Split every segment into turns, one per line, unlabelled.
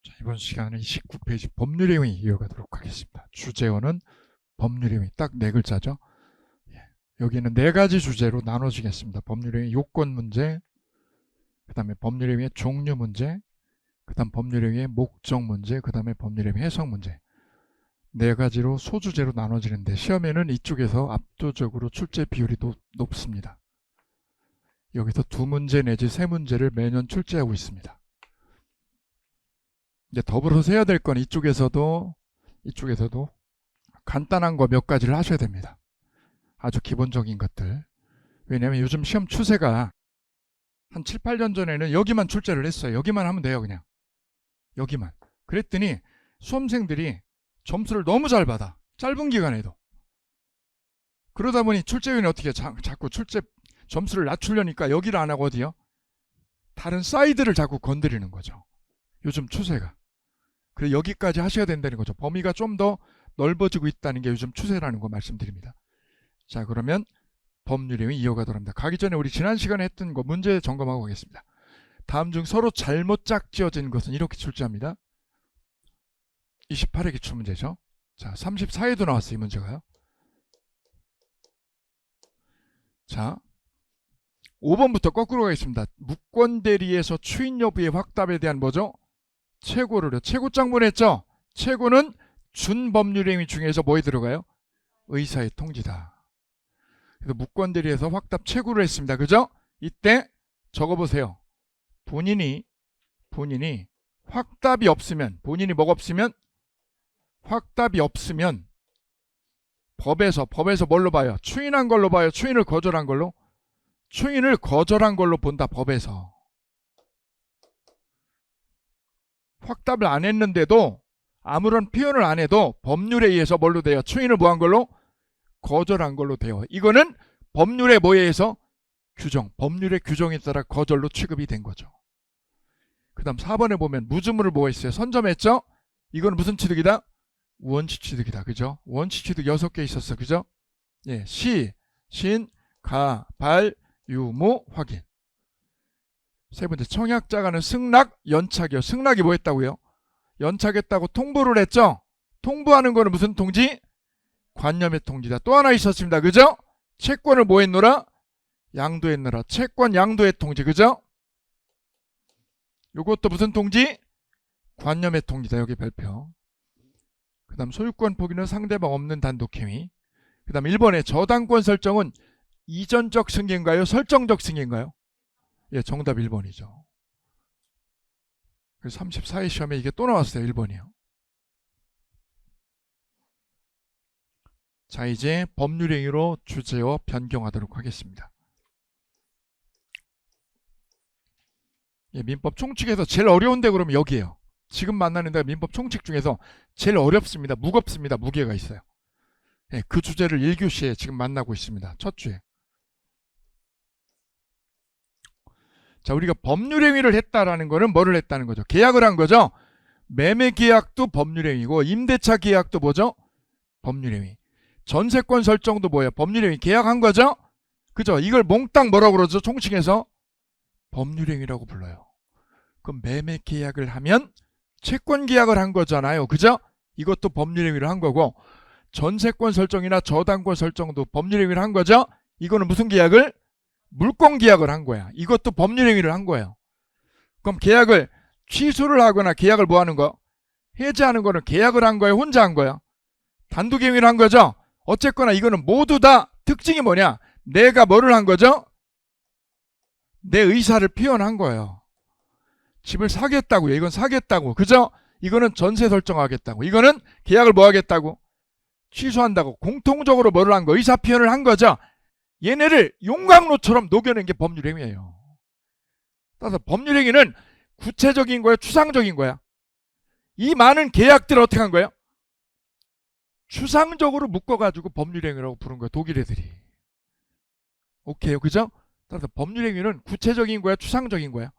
자, 이번 시간은 29페이지 법률행위 이어가도록 하겠습니다. 주제어는 법률행위 딱 네 글자죠. 여기는 네 가지 주제로 나눠지겠습니다. 법률행위 요건 문제, 그 다음에 법률행위의 종류 문제, 그 다음 법률행위의 목적 문제, 그 다음에 법률행위 해석 문제. 네 가지로 소주제로 나눠지는데 시험에는 이쪽에서 압도적으로 출제 비율이 높습니다. 여기서 두 문제 내지 세 문제를 매년 출제하고 있습니다. 이제 더불어서 해야 될 건 이쪽에서도 간단한 거 몇 가지를 하셔야 됩니다. 아주 기본적인 것들. 왜냐하면 요즘 시험 추세가 한 7, 8년 전에는 여기만 출제를 했어요. 여기만 하면 돼요. 그냥 여기만. 그랬더니 수험생들이 점수를 너무 잘 받아. 짧은 기간에도. 그러다 보니 출제위원이 어떻게 자꾸 출제 점수를 낮추려니까 여기를 안 하고 어디요? 다른 사이드를 자꾸 건드리는 거죠. 요즘 추세가. 그래서 여기까지 하셔야 된다는 거죠. 범위가 좀 더 넓어지고 있다는 게 요즘 추세라는 거 말씀드립니다. 자, 그러면 법률행위 이어가도록 합니다. 가기 전에 우리 지난 시간에 했던 거 문제 점검하고 가겠습니다. 다음 중 서로 잘못 짝지어진 것은 이렇게 출제합니다. 28회 기출문제죠. 자, 34회도 나왔어요. 이 문제가요. 자, 5번부터 거꾸로 가겠습니다. 무권 대리에서 추인 여부의 확답에 대한 뭐죠? 최고를요. 최고장문 했죠? 최고는 준법률행위 중에서 뭐에 들어가요? 의사의 통지다. 그래서 무권 대리에서 확답 최고를 했습니다. 그죠? 이때 적어보세요. 본인이 확답이 없으면, 본인이 뭐가 없으면? 확답이 없으면 법에서 뭘로 봐요? 추인한 걸로 봐요? 추인을 거절한 걸로? 추인을 거절한 걸로 본다. 법에서. 확답을 안 했는데도 아무런 표현을 안 해도 법률에 의해서 뭘로 돼요? 추인을 뭐한 걸로? 거절한 걸로 돼요. 이거는 법률에 뭐에 의해서? 규정. 법률의 규정에 따라 거절로 취급이 된 거죠. 그 다음 4번에 보면 무주물을 뭐가 있어요? 선점했죠? 이건 무슨 취득이다? 원치 취득이다. 그죠? 원치 취득 6개 있었어. 그죠? 예, 시, 신, 가, 발, 유, 무, 확인. 세 번째, 청약자가는 승낙, 연착이요. 승낙이 뭐 했다고요? 연착했다고 통보를 했죠? 통보하는 거는 무슨 통지? 관념의 통지다. 또 하나 있었습니다. 그죠? 채권을 뭐 했노라? 양도했노라. 채권 양도의 통지. 그죠? 요것도 무슨 통지? 관념의 통지다. 여기 별표. 그 다음 소유권 포기는 상대방 없는 단독행위. 그 다음 1번에 저당권 설정은 이전적 승계인가요? 설정적 승계인가요? 예, 정답 1번이죠. 그래서 34회 시험에 이게 또 나왔어요. 1번이요. 자, 이제 법률행위로 주제어 변경하도록 하겠습니다. 예, 민법 총칙에서 제일 어려운데 그러면 여기에요. 지금 만나는 데가 민법 총칙 중에서 제일 어렵습니다. 무겁습니다. 무게가 있어요. 예, 그 주제를 1교시에 지금 만나고 있습니다. 첫 주에. 자, 우리가 법률행위를 했다라는 거는 뭐를 했다는 거죠? 계약을 한 거죠? 매매계약도 법률행위고 임대차 계약도 뭐죠? 법률행위. 전세권 설정도 뭐예요? 법률행위. 계약한 거죠? 그죠? 이걸 몽땅 뭐라고 그러죠? 총칙에서 법률행위라고 불러요. 그럼 매매계약을 하면 채권계약을 한 거잖아요. 그죠? 이것도 법률행위를 한 거고 전세권 설정이나 저당권 설정도 법률행위를 한 거죠? 이거는 무슨 계약을? 물권계약을 한 거야. 이것도 법률행위를 한 거예요. 그럼 계약을 취소를 하거나 계약을 뭐 하는 거? 해지하는 거는 계약을 한 거예요? 혼자 한 거예요? 단독행위를 한 거죠? 어쨌거나 이거는 모두 다 특징이 뭐냐? 내가 뭐를 한 거죠? 내 의사를 표현한 거예요. 집을 사겠다고요. 이건 사겠다고. 그죠? 이거는 전세 설정하겠다고. 이거는 계약을 뭐 하겠다고? 취소한다고. 공통적으로 뭐를 한 거? 의사 표현을 한 거죠? 얘네를 용광로처럼 녹여낸 게 법률행위예요. 따라서 법률행위는 구체적인 거야? 추상적인 거야? 이 많은 계약들을 어떻게 한 거예요? 추상적으로 묶어가지고 법률행위라고 부른 거예요. 독일 애들이. 오케이요. 그죠? 따라서 법률행위는 구체적인 거야? 추상적인 거야?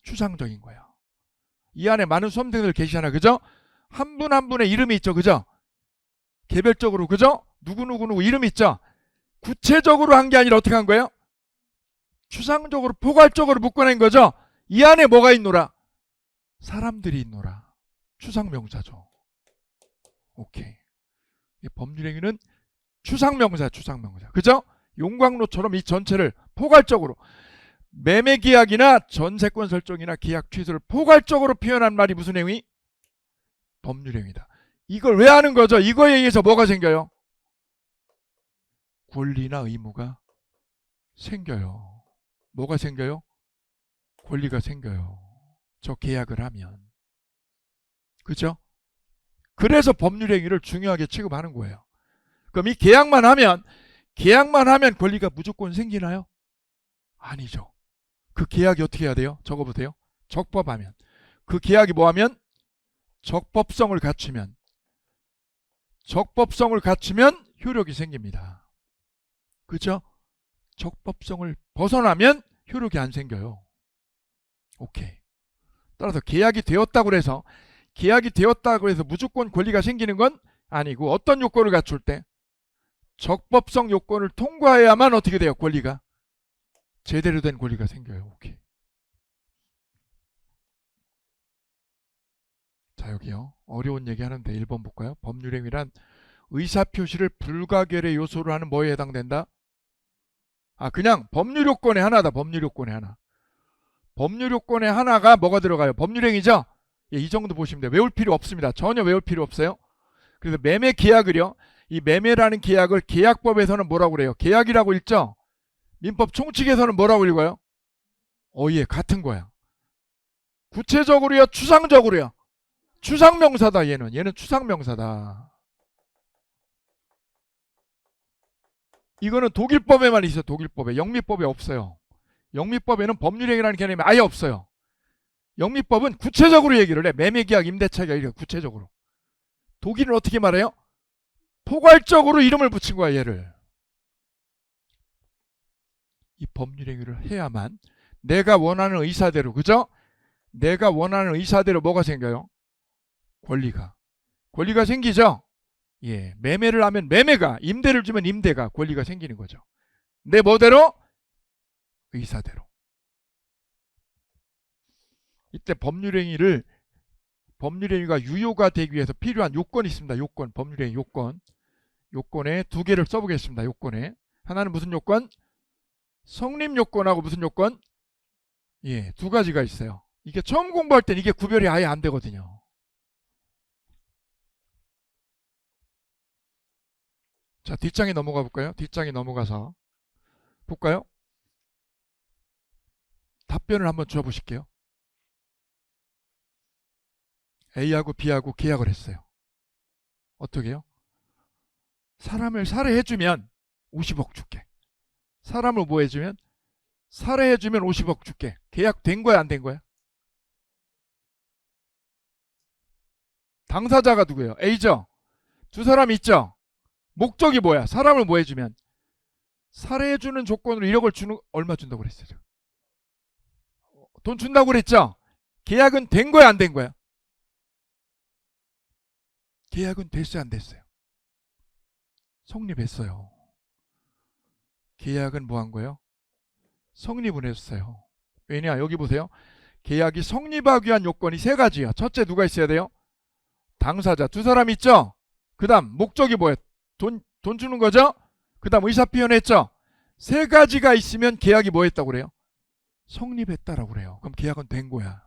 추상적인 거야. 이 안에 많은 수험생들 계시잖아. 그죠? 한 분 한 분의 이름이 있죠. 그죠? 개별적으로. 그죠? 누구누구 이름이 있죠? 구체적으로 한 게 아니라 어떻게 한 거예요? 추상적으로 포괄적으로 묶어낸 거죠. 이 안에 뭐가 있노라? 사람들이 있노라. 추상명사죠. 오케이. 이 법률행위는 추상명사. 그죠? 용광로처럼 이 전체를 포괄적으로 매매계약이나 전세권 설정이나 계약 취소를 포괄적으로 표현한 말이 무슨 행위? 법률행위다. 이걸 왜 하는 거죠? 이거에 의해서 뭐가 생겨요? 권리나 의무가 생겨요. 뭐가 생겨요? 권리가 생겨요. 저 계약을 하면. 그죠? 그래서 법률행위를 중요하게 취급하는 거예요. 그럼 이 계약만 하면 권리가 무조건 생기나요? 아니죠. 그 계약이 어떻게 해야 돼요? 적어보세요. 적법하면. 그 계약이 뭐하면? 적법성을 갖추면 효력이 생깁니다. 그죠? 적법성을 벗어나면 효력이 안 생겨요. 오케이. 따라서 계약이 되었다고 해서 무조건 권리가 생기는 건 아니고, 어떤 요건을 갖출 때 적법성 요건을 통과해야만 어떻게 돼요? 권리가 제대로 된 권리가 생겨요. 오케이. 자, 여기요. 어려운 얘기 하는데 1번 볼까요? 법률행위란 의사표시를 불가결의 요소로 하는 뭐에 해당된다? 그냥 법률요건의 하나다. 법률요건의 하나가 뭐가 들어가요? 법률행위죠? 예, 이 정도 보시면 돼요. 외울 필요 없습니다. 전혀 외울 필요 없어요. 그래서 매매 계약을요. 이 매매라는 계약을 계약법에서는 뭐라고 그래요? 계약이라고 읽죠? 민법 총칙에서는 뭐라고 읽어요? 예, 같은 거야. 구체적으로요? 추상적으로요? 추상명사다. 얘는 추상명사다. 이거는 독일법에만 있어요. 독일법에. 영미법에 없어요. 영미법에는 법률행위라는 개념이 아예 없어요. 영미법은 구체적으로 얘기를 해. 매매계약, 임대차계약 이렇게 구체적으로. 독일은 어떻게 말해요? 포괄적으로 이름을 붙인 거야. 얘를. 이 법률행위를 해야만 내가 원하는 의사대로, 그죠? 내가 원하는 의사대로 뭐가 생겨요? 권리가 생기죠? 예, 매매를 하면 매매가, 임대를 주면 임대가 권리가 생기는 거죠. 내 뭐대로? 의사대로. 이때 법률행위가 유효가 되기 위해서 필요한 요건이 있습니다. 요건, 법률행위 요건에 두 개를 써보겠습니다. 요건에 하나는 무슨 요건? 성립 요건하고 무슨 요건? 예, 두 가지가 있어요. 이게 처음 공부할 땐 이게 구별이 아예 안 되거든요. 자, 뒷장에 넘어가 볼까요? 뒷장에 넘어가서 볼까요? 답변을 한번 줘보실게요. A하고 B하고 계약을 했어요. 어떻게 해요? 사람을 살해해주면 50억 줄게. 사람을 뭐 해주면? 살해해주면 50억 줄게. 계약 된 거야, 안 된 거야? 당사자가 누구예요? A죠? 두 사람 있죠? 목적이 뭐야? 사람을 뭐 해주면? 살해해주는 조건으로 1억을 주는, 얼마 준다고 그랬어요? 돈 준다고 그랬죠? 계약은 된 거야, 안 된 거야? 계약은 됐어요, 안 됐어요? 성립했어요. 계약은 뭐 한 거예요? 성립을 했어요. 왜냐? 여기 보세요. 계약이 성립하기 위한 요건이 세 가지야. 첫째, 누가 있어야 돼요? 당사자. 두 사람 있죠? 그 다음 목적이 뭐예요? 돈 주는 거죠? 그 다음 의사 표현했죠? 세 가지가 있으면 계약이 뭐 했다고 그래요? 성립했다라고 그래요. 그럼 계약은 된 거야.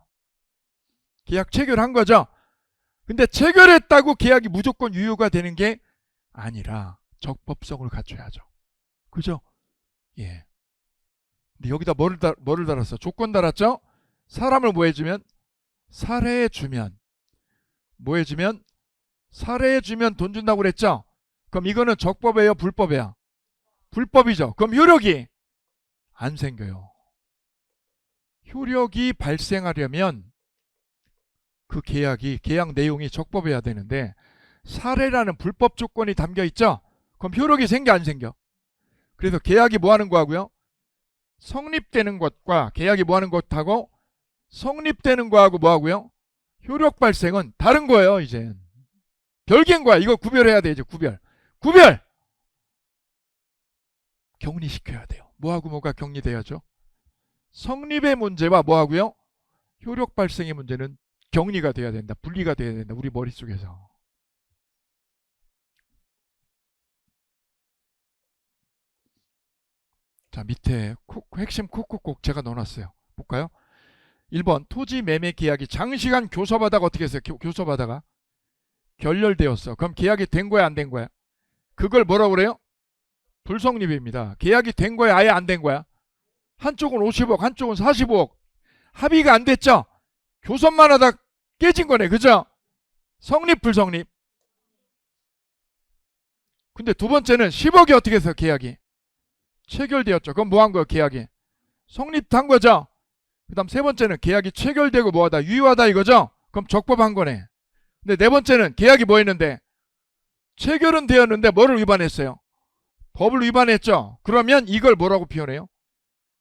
계약 체결한 거죠? 근데 체결했다고 계약이 무조건 유효가 되는 게 아니라 적법성을 갖춰야죠. 그죠? 예. 근데 여기다 뭐를 달았어? 조건 달았죠? 사람을 뭐 해주면? 살해해주면. 뭐 해주면? 살해해주면 돈 준다고 그랬죠? 그럼 이거는 적법이에요? 불법이야? 불법이죠. 그럼 효력이 안 생겨요. 효력이 발생하려면 그 계약 내용이 적법해야 되는데 살해라는 불법 조건이 담겨 있죠? 그럼 효력이 생겨, 안 생겨? 그래서 계약이 뭐 하는 거하고요? 성립되는 것과 계약이 뭐 하는 것하고 성립되는 거하고 뭐 하고요? 효력 발생은 다른 거예요. 이제 별개인 거야. 이거 구별해야 돼. 이제 구별 격리시켜야 돼요. 뭐하고 뭐가 격리돼야죠? 성립의 문제와 뭐하고요? 효력 발생의 문제는 격리가 돼야 된다. 분리가 돼야 된다. 우리 머릿속에서. 자, 밑에 핵심 콕콕콕 제가 넣어놨어요. 볼까요? 1번 토지 매매 계약이 장시간 교섭하다가 어떻게 했어요? 교섭하다가 결렬되었어. 그럼 계약이 된 거야, 안 된 거야? 그걸 뭐라고 그래요? 불성립입니다. 계약이 된 거야, 아예 안 된 거야? 한쪽은 50억, 한쪽은 45억. 합의가 안 됐죠? 교섭만 하다 깨진 거네, 그죠? 성립, 불성립? 근데 두 번째는 10억이 어떻게 했어요, 계약이? 체결되었죠. 그럼 뭐 한 거예요, 계약이? 성립한 거죠? 그 다음 세 번째는 계약이 체결되고 뭐하다? 유효하다 이거죠? 그럼 적법한 거네. 근데 네 번째는 계약이 뭐 했는데? 체결은 되었는데 뭐를 위반했어요? 법을 위반했죠? 그러면 이걸 뭐라고 표현해요?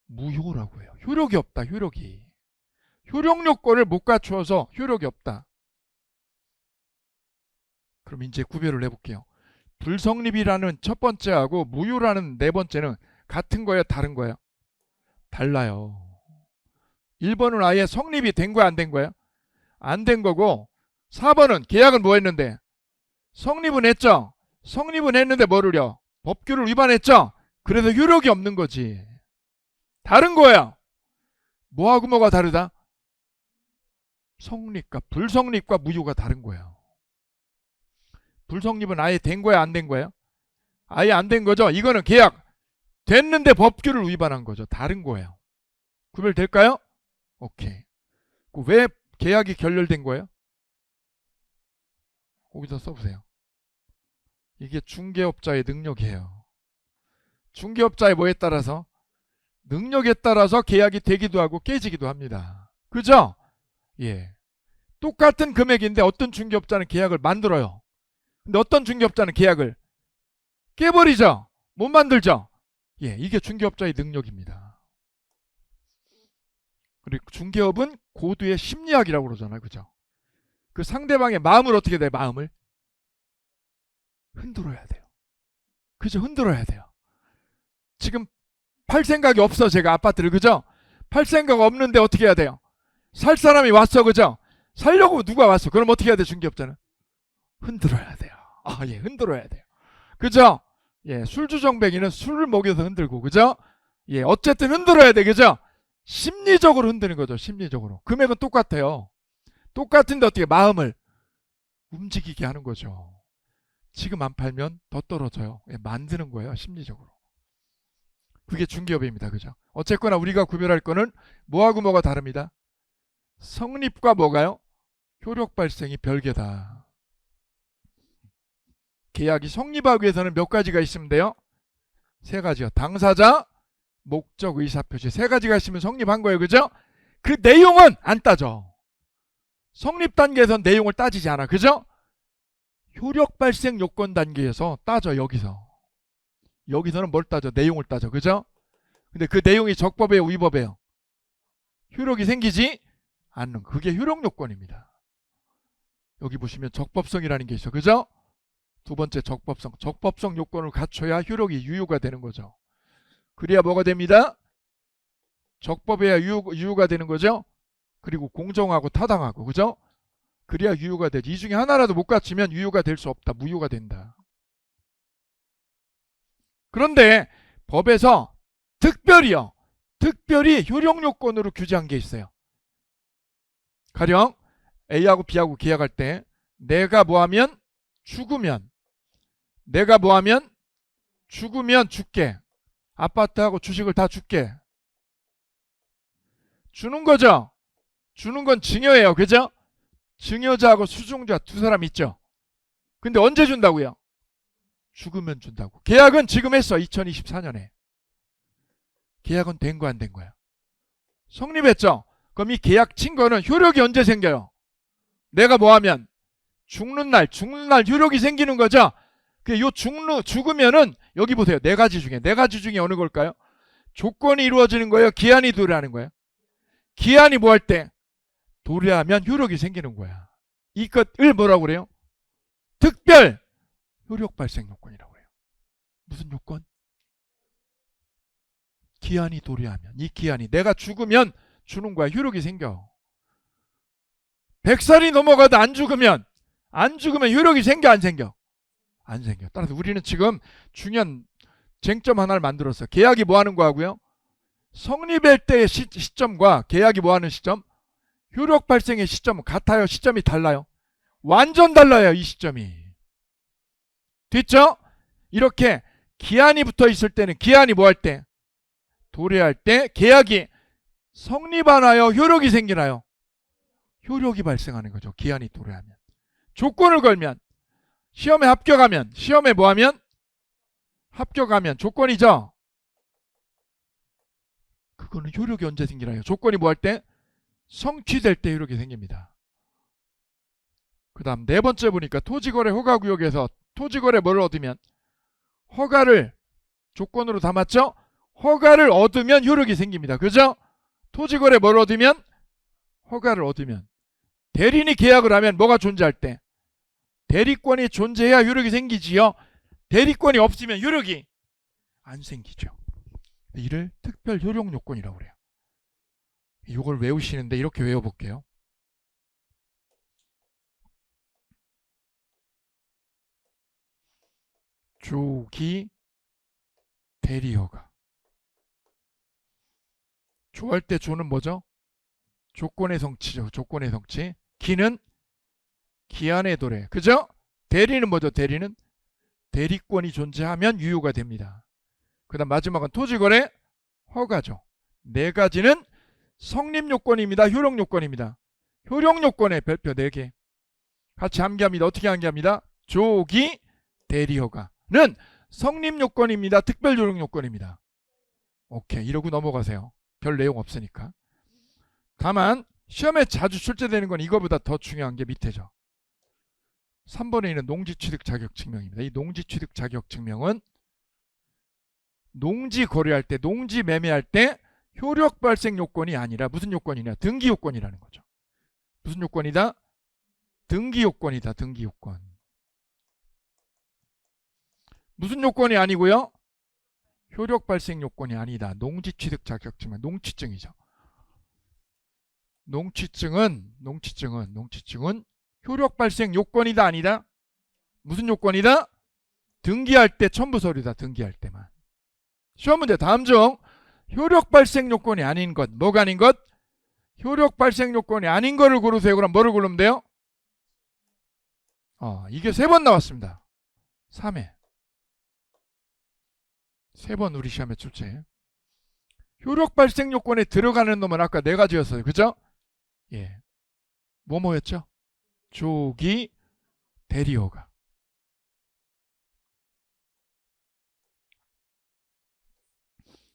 무효라고 해요. 효력이 없다, 효력이. 효력 요건을 못 갖추어서 효력이 없다. 그럼 이제 구별을 해볼게요. 불성립이라는 첫 번째하고 무효라는 네 번째는 같은 거예요, 다른 거예요? 달라요. 1번은 아예 성립이 된 거야, 안 된 거야? 안 된 거고 4번은 계약은 뭐 했는데? 성립은 했죠? 성립은 했는데 뭐를요? 법규를 위반했죠? 그래서 효력이 없는 거지. 다른 거야. 뭐하고 뭐가 다르다? 성립과 불성립과 무효가 다른 거예요. 불성립은 아예 된 거야, 안 된 거예요? 아예 안 된 거죠? 이거는 계약 됐는데 법규를 위반한 거죠. 다른 거예요. 구별될까요? 오케이. 왜 계약이 결렬된 거예요? 거기서 써보세요. 이게 중개업자의 능력이에요. 중개업자의 뭐에 따라서? 능력에 따라서 계약이 되기도 하고 깨지기도 합니다. 그죠? 예. 똑같은 금액인데 어떤 중개업자는 계약을 만들어요. 근데 어떤 중개업자는 계약을 깨버리죠. 못 만들죠. 예, 이게 중개업자의 능력입니다. 그리고 중개업은 고도의 심리학이라고 그러잖아요. 그죠? 그 상대방의 마음을 어떻게 돼? 마음을 흔들어야 돼요. 그죠? 흔들어야 돼요. 지금 팔 생각이 없어, 제가 아파트를. 그죠? 팔 생각 없는데 어떻게 해야 돼요? 살 사람이 왔어. 그죠? 살려고 누가 왔어. 그럼 어떻게 해야 돼? 중개업자는 흔들어야 돼요. 아, 예, 흔들어야 돼요. 그죠? 예, 술주정뱅이는 술을 먹여서 흔들고, 그죠? 예, 어쨌든 흔들어야 돼. 그죠? 심리적으로 흔드는 거죠. 심리적으로. 금액은 똑같아요. 똑같은데 어떻게 마음을 움직이게 하는 거죠. 지금 안 팔면 더 떨어져요. 예, 만드는 거예요. 심리적으로. 그게 중개업입니다. 그죠? 어쨌거나 우리가 구별할 거는 뭐하고 뭐가 다릅니다. 성립과 뭐가요? 효력 발생이 별개다. 계약이 성립하기 위해서는 몇 가지가 있으면 돼요? 세 가지요. 당사자, 목적, 의사표시. 세 가지가 있으면 성립한 거예요. 그죠? 그 내용은 안 따져. 성립 단계에선 내용을 따지지 않아. 그죠? 효력 발생 요건 단계에서 따져. 여기서는 뭘 따져? 내용을 따져. 그죠? 근데 그 내용이 적법이에요, 위법이에요? 효력이 생기지 않는, 그게 효력 요건입니다. 여기 보시면 적법성이라는 게 있어. 그죠? 두 번째 적법성. 적법성 요건을 갖춰야 효력이 유효가 되는 거죠. 그래야 뭐가 됩니다? 적법해야 유효가 되는 거죠. 그리고 공정하고 타당하고. 그죠? 그래야 유효가 되지. 이 중에 하나라도 못 갖추면 유효가 될 수 없다. 무효가 된다. 그런데 법에서 특별히 효력 요건으로 규제한 게 있어요. 가령 A하고 B하고 계약할 때 내가 뭐하면 죽으면, 내가 뭐하면 죽으면 줄게. 아파트하고 주식을 다 줄게. 주는 거죠. 주는 건 증여예요. 그죠? 증여자하고 수증자 두 사람 있죠. 근데 언제 준다고요? 죽으면 준다고. 계약은 지금 했어. 2024년에. 계약은 된 거 안 된 거야? 성립했죠. 그럼 이 계약 친 거는 효력이 언제 생겨요? 내가 뭐하면 죽는 날 효력이 생기는 거죠. 요 죽으면은 여기 보세요. 네 가지 중에 어느 걸까요? 조건이 이루어지는 거예요? 기한이 도래하는 거예요? 기한이 뭐 할 때? 도래하면 효력이 생기는 거야. 이것을 뭐라고 그래요? 특별 효력 발생 요건이라고 해요. 무슨 요건? 기한이 도래하면. 이 기한이 내가 죽으면 주는 거야. 효력이 생겨. 100살이 넘어가도 안 죽으면 효력이 생겨 안 생겨? 안 생겨. 따라서 우리는 지금 중요한 쟁점 하나를 만들었어. 계약이 뭐 하는 거하고요? 성립할 때의 시점과 계약이 뭐 하는 시점? 효력 발생의 시점은 같아요? 시점이 달라요? 완전 달라요, 이 시점이. 됐죠? 이렇게 기한이 붙어 있을 때는 기한이 뭐 할 때? 도래할 때. 계약이 성립하나요? 효력이 생기나요? 효력이 발생하는 거죠. 기한이 도래하면. 조건을 걸면, 시험에 합격하면, 시험에 뭐 하면? 합격하면 조건이죠. 그거는 효력이 언제 생기나요? 조건이 뭐 할 때? 성취될 때 효력이 생깁니다. 그 다음 네 번째 보니까 토지거래 허가구역에서 토지거래 뭘 얻으면? 허가를 조건으로 담았죠? 허가를 얻으면 효력이 생깁니다. 그죠? 토지거래 뭘 얻으면? 허가를 얻으면. 대리인이 계약을 하면 뭐가 존재할 때? 대리권이 존재해야 효력이 생기지요. 대리권이 없으면 효력이 안 생기죠. 이를 특별 효력 요건이라고 그래요. 이걸 외우시는데 이렇게 외워볼게요. 조기 대리허가. 조할 때 조는 뭐죠? 조건의 성취죠. 조건의 성취. 기는 기한의 도래. 그죠? 대리는 뭐죠? 대리는 대리권이 존재하면 유효가 됩니다. 그 다음 마지막은 토지거래 허가죠. 네 가지는 성립요건입니다. 효력요건입니다. 효력요건의 별표 4개. 같이 암기합니다. 어떻게 암기합니다? 조기 대리허가는 성립요건입니다. 특별효력요건입니다. 오케이. 이러고 넘어가세요. 별 내용 없으니까. 다만 시험에 자주 출제되는 건 이거보다 더 중요한 게 밑에죠. 3번에 있는 농지취득 자격증명입니다. 이 농지취득 자격증명은 농지 거래할 때, 농지 매매할 때 효력 발생 요건이 아니라 무슨 요건이냐? 등기 요건이라는 거죠. 무슨 요건이다? 등기 요건이다. 등기 요건. 무슨 요건이 아니고요? 효력 발생 요건이 아니다. 농지취득 자격증명, 농취증이죠. 농취증은 효력 발생 요건이다 아니다? 무슨 요건이다? 등기할 때 첨부 서류다. 등기할 때만. 시험 문제 다음 중 효력 발생 요건이 아닌 것. 뭐가 아닌 것? 효력 발생 요건이 아닌 거를 고르세요. 그럼 뭐를 고르면 돼요? 이게 3번 나왔습니다. 3회. 3번 우리 시험에 출제. 효력 발생 요건에 들어가는 놈은 아까 4가지였어요. 그죠? 예. 뭐였죠? 조기 대리허가.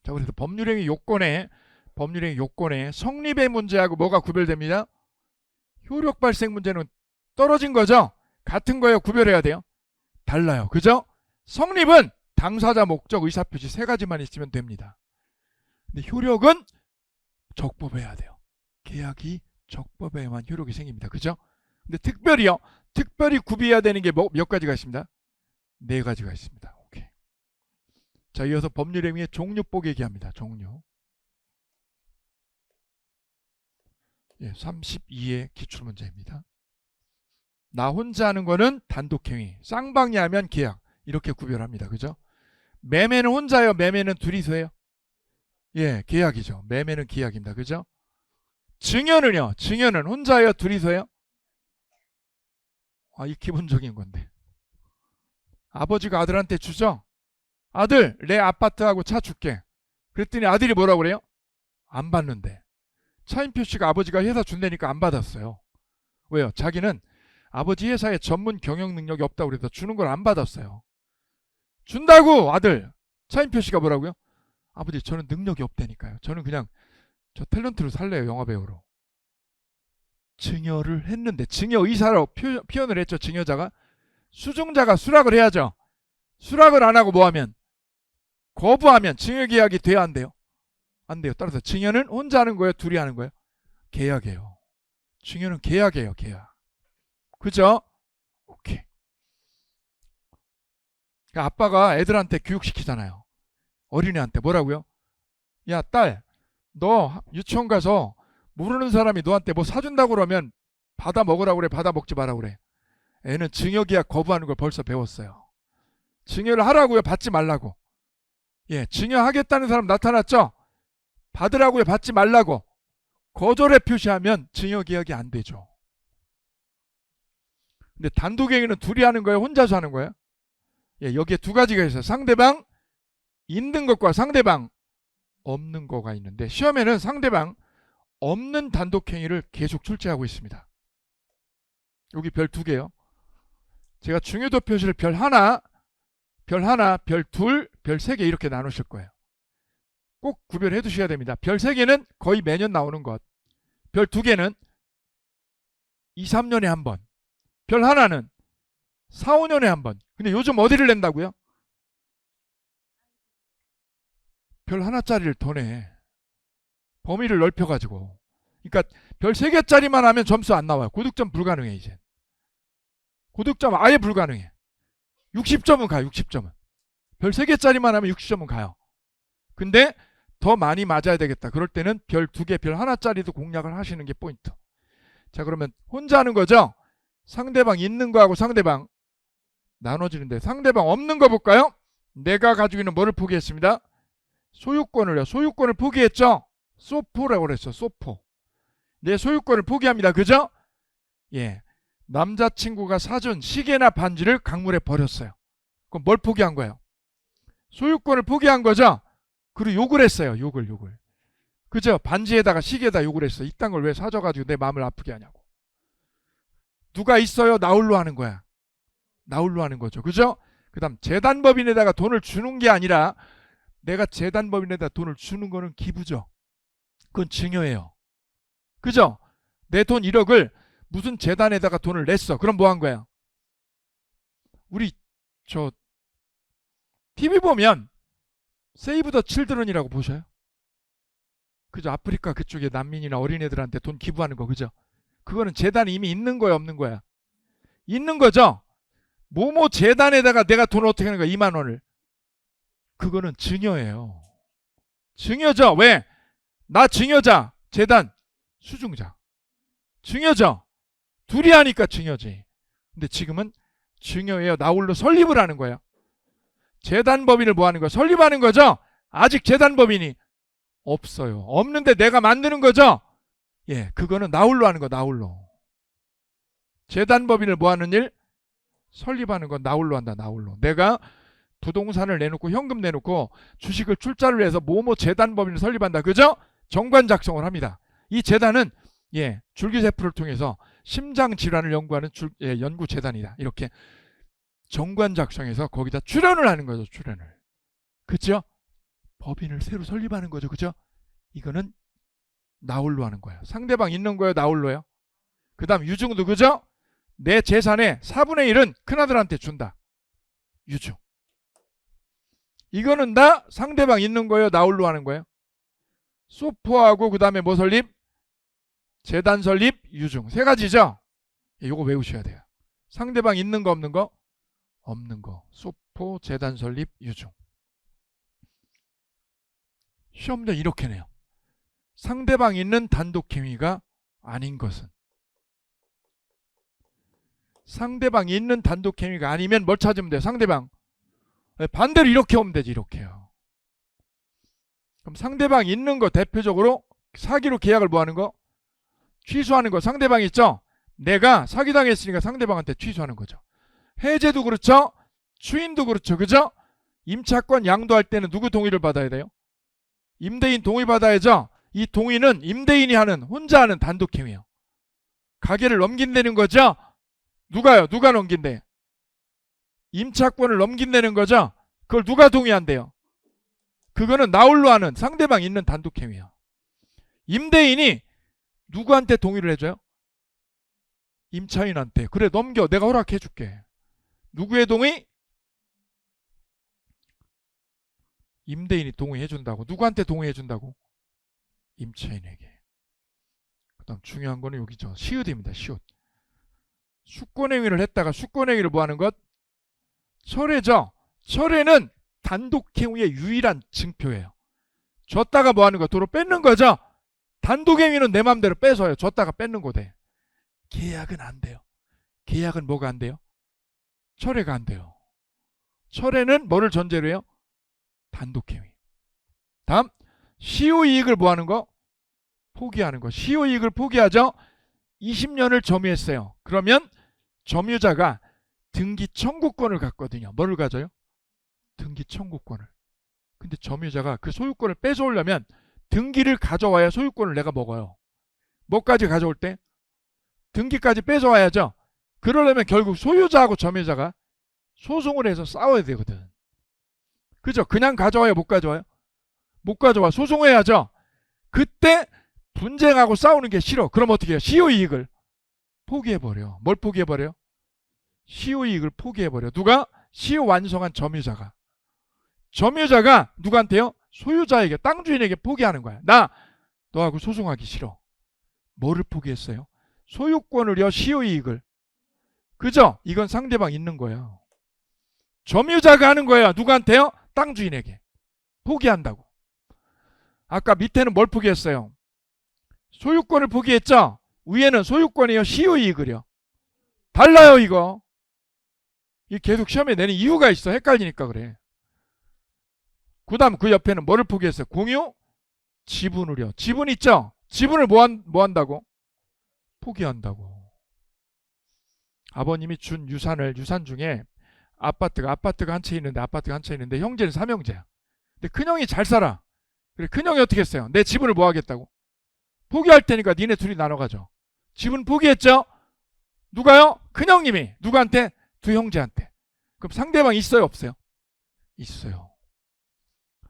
자, 그래서 법률행위 요건에 성립의 문제하고 뭐가 구별됩니다? 효력 발생 문제는 떨어진 거죠? 같은 거예요? 구별해야 돼요? 달라요. 그죠? 성립은 당사자 목적 의사표시 3가지만 있으면 됩니다. 근데 효력은 적법해야 돼요. 계약이 적법해야만 효력이 생깁니다. 그죠? 근데 특별히 구비해야 되는 게 몇 가지가 있습니다? 4가지가 있습니다. 오케이. 자, 이어서 법률행위의 종류법 얘기합니다. 종류. 32의 기출문제입니다. 나 혼자 하는 거는 단독행위, 쌍방이 하면 계약, 이렇게 구별합니다. 그죠? 매매는 혼자예요? 매매는 둘이서 해요? 예, 계약이죠. 매매는 계약입니다. 그죠? 증여는요? 증여는 혼자예요? 둘이서 해요? 이 기본적인 건데. 아버지가 아들한테 주죠? 아들, 내 아파트하고 차 줄게. 그랬더니 아들이 뭐라고 그래요? 안 받는데. 차인표 씨가 아버지가 회사 준다니까 안 받았어요. 왜요? 자기는 아버지 회사에 전문 경영 능력이 없다고 그래서 주는 걸 안 받았어요. 준다고 아들. 차인표 씨가 뭐라고요? 아버지, 저는 능력이 없다니까요. 저는 그냥 저 탤런트로 살래요. 영화배우로. 증여를 했는데, 증여 의사로 표현을 했죠. 증여자가. 수증자가 수락을 해야죠. 수락을 안 하고 뭐 하면? 거부하면 증여계약이 돼야 안 돼요? 안 돼요. 따라서 증여는 혼자 하는 거예요? 둘이 하는 거예요? 계약이에요. 증여는 계약이에요. 계약. 그죠? 오케이. 그러니까 아빠가 애들한테 교육시키잖아요. 어린애한테 뭐라고요? 야, 딸, 너 유치원 가서 모르는 사람이 너한테 뭐 사준다고 그러면 받아 먹으라고 그래, 받아 먹지 말라고 그래. 애는 증여계약 거부하는 걸 벌써 배웠어요. 증여를 하라고요, 받지 말라고. 예, 증여하겠다는 사람 나타났죠? 받으라고요, 받지 말라고. 거절에 표시하면 증여계약이 안 되죠. 근데 단독행위는 둘이 하는 거예요, 혼자서 하는 거예요? 예, 여기에 두 가지가 있어요. 상대방 있는 것과 상대방 없는 거가 있는데, 시험에는 상대방 없는 단독행위를 계속 출제하고 있습니다. 여기 별 2개요. 제가 중요도 표시를 별 하나, 별 둘, 별 3개 이렇게 나누실 거예요. 꼭 구별해 두셔야 됩니다. 별 3개는 거의 매년 나오는 것, 별 2개는 2, 3년에 한 번, 별 하나는 4, 5년에 한 번. 근데 요즘 어디를 낸다고요? 별 하나짜리를 더 내. 범위를 넓혀가지고. 그러니까 별 3개짜리만 하면 점수 안 나와요. 고득점 불가능해 이제. 고득점 아예 불가능해. 60점은 가요. 60점은. 별 3개짜리만 하면 60점은 가요. 근데 더 많이 맞아야 되겠다. 그럴 때는 별 2개, 별 하나짜리도 공략을 하시는 게 포인트. 자, 그러면 혼자 하는 거죠? 상대방 있는 거하고 상대방 나눠지는데, 상대방 없는 거 볼까요? 내가 가지고 있는 뭐를 포기했습니다? 소유권을요. 소유권을 포기했죠? 소포라고 그랬어. 소포. 내 소유권을 포기합니다. 그죠? 예. 남자친구가 사준 시계나 반지를 강물에 버렸어요. 그럼 뭘 포기한 거예요? 소유권을 포기한 거죠? 그리고 욕을 했어요. 욕을. 그죠? 반지에다가 시계에다 욕을 했어. 이딴 걸 왜 사줘가지고 내 마음을 아프게 하냐고. 누가 있어요? 나홀로 하는 거야. 나홀로 하는 거죠. 그죠? 그 다음 재단법인에다가 돈을 주는 게 아니라, 내가 재단법인에다 돈을 주는 거는 기부죠. 그건 증여예요. 그죠? 내 돈 1억을 무슨 재단에다가 돈을 냈어. 그럼 뭐 한 거야? 우리 저 TV 보면 세이브 더 칠드런이라고 보셔요? 그죠? 아프리카 그쪽에 난민이나 어린애들한테 돈 기부하는 거. 그죠? 그거는 재단이 이미 있는 거야, 없는 거야? 있는 거죠? 뭐뭐 재단에다가 내가 돈을 어떻게 하는 거야? 2만 원을. 그거는 증여예요. 증여죠. 왜? 나 증여자, 재단 수중자. 증여죠. 둘이 하니까 증여지. 근데 지금은 증여예요. 나홀로 설립을 하는 거예요. 재단법인을 뭐 하는 거야? 설립하는 거죠. 아직 재단법인이 없어요. 없는데 내가 만드는 거죠. 예, 그거는 나홀로 하는 거. 나홀로. 재단법인을 뭐 하는 일? 설립하는 건 나홀로 한다. 나홀로. 내가 부동산을 내놓고 현금 내놓고 주식을 출자를 해서 뭐뭐 재단법인을 설립한다. 그죠? 정관 작성을 합니다. 이 재단은 예, 줄기세포를 통해서 심장 질환을 연구하는 연구 재단이다. 이렇게 정관 작성해서 거기다 출연을 하는 거죠. 출연을. 그죠? 법인을 새로 설립하는 거죠. 그죠? 이거는 나홀로 하는 거예요. 상대방 있는 거예요. 나홀로요. 그 다음 유증도. 그죠? 내 재산의 4분의 1은 큰아들한테 준다. 유증. 이거는 다 상대방 있는 거예요. 나홀로 하는 거예요. 소포하고 그 다음에 뭐 설립? 재단 설립, 유증. 3가지죠? 이거 외우셔야 돼요. 상대방 있는 거 없는 거? 없는 거. 소포, 재단 설립, 유증. 시험도 이렇게 내요. 상대방 있는 단독행위가 아닌 것은. 상대방 있는 단독행위가 아니면 뭘 찾으면 돼요? 상대방. 반대로 이렇게 오면 되지. 이렇게요. 그럼 상대방 있는 거 대표적으로 사기로 계약을 뭐 하는 거? 취소하는 거. 상대방 있죠? 내가 사기당했으니까 상대방한테 취소하는 거죠. 해제도 그렇죠? 추인도 그렇죠. 그죠? 임차권 양도할 때는 누구 동의를 받아야 돼요? 임대인 동의 받아야죠. 이 동의는 임대인이 하는, 혼자 하는 단독행위예요. 가게를 넘긴다는 거죠? 누가요? 누가 넘긴대? 임차권을 넘긴다는 거죠? 그걸 누가 동의한대요? 그거는 나홀로 하는, 상대방 있는 단독행위예요. 임대인이 누구한테 동의를 해줘요? 임차인한테. 그래, 넘겨. 내가 허락해 줄게. 누구의 동의? 임대인이 동의해 준다고. 누구한테 동의해 준다고? 임차인에게. 그 다음 중요한 거는 여기죠. 시읒입니다. 시읒. 수권행위를 했다가 수권행위를 뭐 하는 것? 철회죠. 철회는 단독행위의 유일한 증표예요. 줬다가 뭐 하는 거? 도로 뺏는 거죠. 단독행위는 내 맘대로 뺏어요. 줬다가 뺏는 거대. 계약은 안 돼요. 계약은 뭐가 안 돼요? 철회가 안 돼요. 철회는 뭐를 전제로 해요? 단독행위. 다음, 시효이익을 뭐 하는 거? 포기하는 거. 시효이익을 포기하죠? 20년을 점유했어요. 그러면 점유자가 등기 청구권을 갖거든요. 뭐를 가져요? 등기 청구권을. 근데 점유자가 그 소유권을 뺏어오려면 등기를 가져와야 소유권을 내가 먹어요. 뭐까지 가져올 때? 등기까지 뺏어와야죠. 그러려면 결국 소유자하고 점유자가 소송을 해서 싸워야 되거든. 그죠? 그냥 가져와요? 못 가져와요? 못 가져와. 소송해야죠. 그때 분쟁하고 싸우는 게 싫어. 그럼 어떻게 해요? 시효이익을 포기해버려. 뭘 포기해버려요? 시효이익을 포기해버려. 누가? 시효 완성한 점유자가. 점유자가 누구한테요? 소유자에게, 땅 주인에게 포기하는 거야. 나 너하고 소송하기 싫어. 뭐를 포기했어요? 소유권을요, 시효이익을. 그죠? 이건 상대방 있는 거예요. 점유자가 하는 거예요. 누구한테요? 땅 주인에게. 포기한다고. 아까 밑에는 뭘 포기했어요? 소유권을 포기했죠? 위에는 소유권이요, 시효이익을요. 달라요, 이거. 이 계속 시험에 내는 이유가 있어. 헷갈리니까 그래. 그 다음 그 옆에는 뭐를 포기했어요? 공유? 지분을요. 지분 있죠? 지분을 뭐 한다고? 포기한다고. 아버님이 준 유산 중에 아파트가 한 채 있는데 형제는 삼형제야. 근데 큰형이 잘 살아. 그래, 큰형이 어떻게 했어요? 내 지분을 뭐 하겠다고? 포기할 테니까 니네 둘이 나눠 가져. 지분 포기했죠? 누가요? 큰형님이. 누구한테? 두 형제한테. 그럼 상대방 있어요, 없어요? 있어요.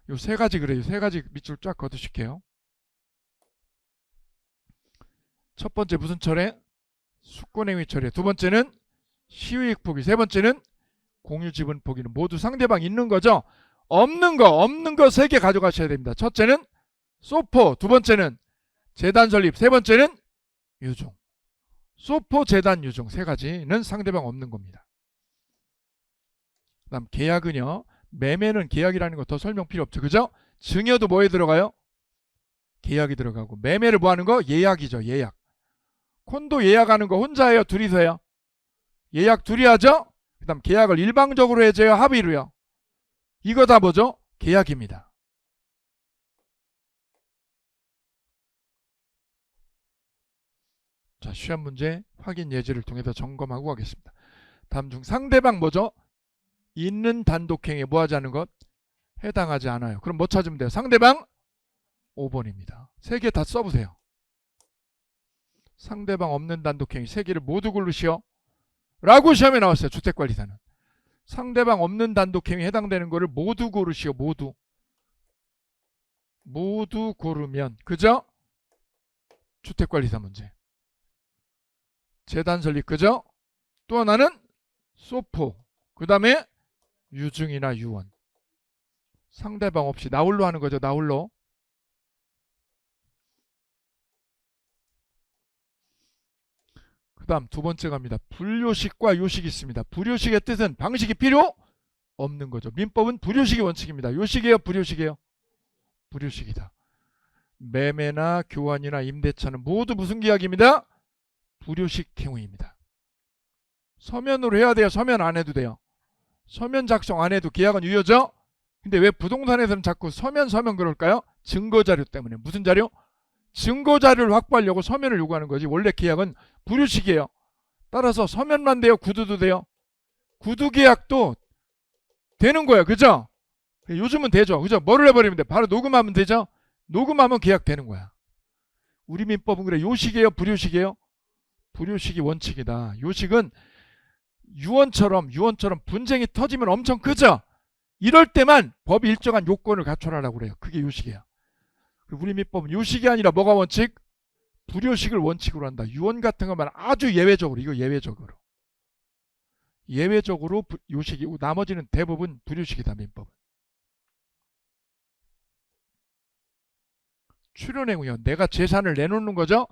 요 세 가지 그래요. 세 가지 밑줄 쫙 걷으실게요. 첫 번째 무슨 철회? 수권행위 철회. 두 번째는 시효이익 포기. 세 번째는 공유지분 포기는 모두 상대방 있는 거죠. 없는 거 세 개 가져가셔야 됩니다. 첫째는 소포, 두 번째는 재단 설립, 세 번째는 유증. 소포, 재단, 유증 세 가지는 상대방 없는 겁니다. 그 다음 계약은요. 매매는 계약이라는 거 더 설명 필요 없죠. 그죠? 증여도 뭐에 들어가요? 계약이 들어가고. 매매를 뭐 하는 거? 예약이죠. 예약. 콘도 예약하는 거 혼자 해요? 둘이서 해요? 예약 둘이 하죠? 그 다음 계약을 일방적으로 해줘요? 합의로요? 이거 다 뭐죠? 계약입니다. 자, 시험 문제 확인 예제를 통해서 점검하고 가겠습니다. 다음 중 상대방 뭐죠? 있는 단독행위에 뭐 하지 않은 것? 해당하지 않아요. 그럼 뭐 찾으면 돼요? 상대방 5번입니다. 세 개 다 써보세요. 상대방 없는 단독행위 세 개를 모두 고르시오. 라고 시험에 나왔어요. 주택관리사는. 상대방 없는 단독행위 해당되는 거를 모두 고르시오. 모두 고르면 그죠? 주택관리사 문제. 재단 설립 그죠? 또 하나는 소포. 그 다음에 유증이나 유언. 상대방 없이 나홀로 하는 거죠. 나홀로. 그 다음 두 번째 갑니다. 불요식과 요식이 있습니다. 불요식의 뜻은 방식이 필요 없는 거죠. 민법은 불요식이 원칙입니다. 요식이에요? 불요식이에요? 불요식이다. 매매나 교환이나 임대차는 모두 무슨 계약입니다? 불요식 행위입니다. 서면으로 해야 돼요? 서면 안 해도 돼요? 서면 작성 안 해도 계약은 유효죠? 근데 왜 부동산에서는 자꾸 서면 그럴까요? 증거자료 때문에. 무슨 자료? 증거자료를 확보하려고 서면을 요구하는 거지. 원래 계약은 불요식이에요. 따라서 서면만 돼요? 구두도 돼요? 구두 계약도 되는 거예요. 그죠? 요즘은 되죠. 그죠? 뭐를 해버리면 돼? 바로 녹음하면 되죠? 녹음하면 계약 되는 거야. 우리 민법은 그래. 요식이에요? 불요식이에요? 불요식이 원칙이다. 요식은 유언처럼 분쟁이 터지면 엄청 크죠? 이럴 때만 법이 일정한 요건을 갖춰라라고 그래요. 그게 요식이에요. 우리 민법은 요식이 아니라 뭐가 원칙? 불요식을 원칙으로 한다. 유언 같은 것만 아주 예외적으로. 이거 예외적으로 요식이고 나머지는 대부분 불요식이다. 민법은. 출연행위요. 내가 재산을 내놓는 거죠.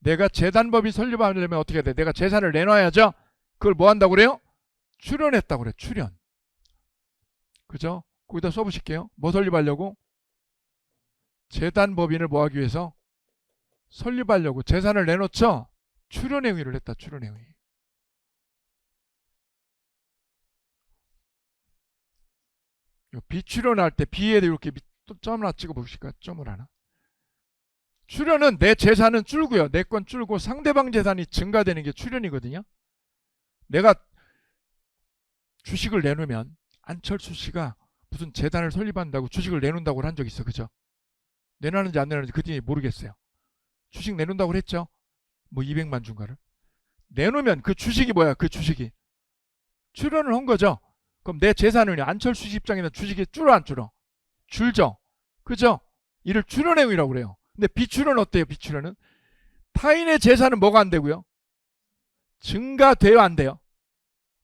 내가 재단법이 설립하려면 어떻게 해야 돼? 내가 재산을 내놔야죠. 그걸 뭐 한다고 그래요? 출연했다고 그래. 출연. 그죠? 거기다 써보실게요. 뭐 설립하려고? 재단법인을 뭐 하기 위해서? 설립하려고. 재산을 내놓죠? 출연행위를 했다. 출연행위. 비출연할 때 B에 이렇게 점을 하나 찍어 보실까요? 점을 하나. 출연은 내 재산은 줄고요. 내 건 줄고 상대방 재산이 증가되는 게 출연이거든요. 내가 주식을 내놓으면 안철수 씨가 무슨 재단을 설립한다고 주식을 내놓는다고 한 적 있어. 그죠? 내놓는지 안 내놓는지 그때 모르겠어요. 주식 내놓는다고 했죠? 뭐 200만 준가를. 내놓으면 그 주식이 뭐야? 그 주식이 출연을 한 거죠. 그럼 내 재산은 안철수 씨 입장에는 주식이 줄어 안 줄어? 줄죠. 그죠? 이를 출연행위라고 그래요. 근데 비출연 어때요? 비출연은 타인의 재산은 뭐가 안 되고요? 증가돼요? 안 돼요?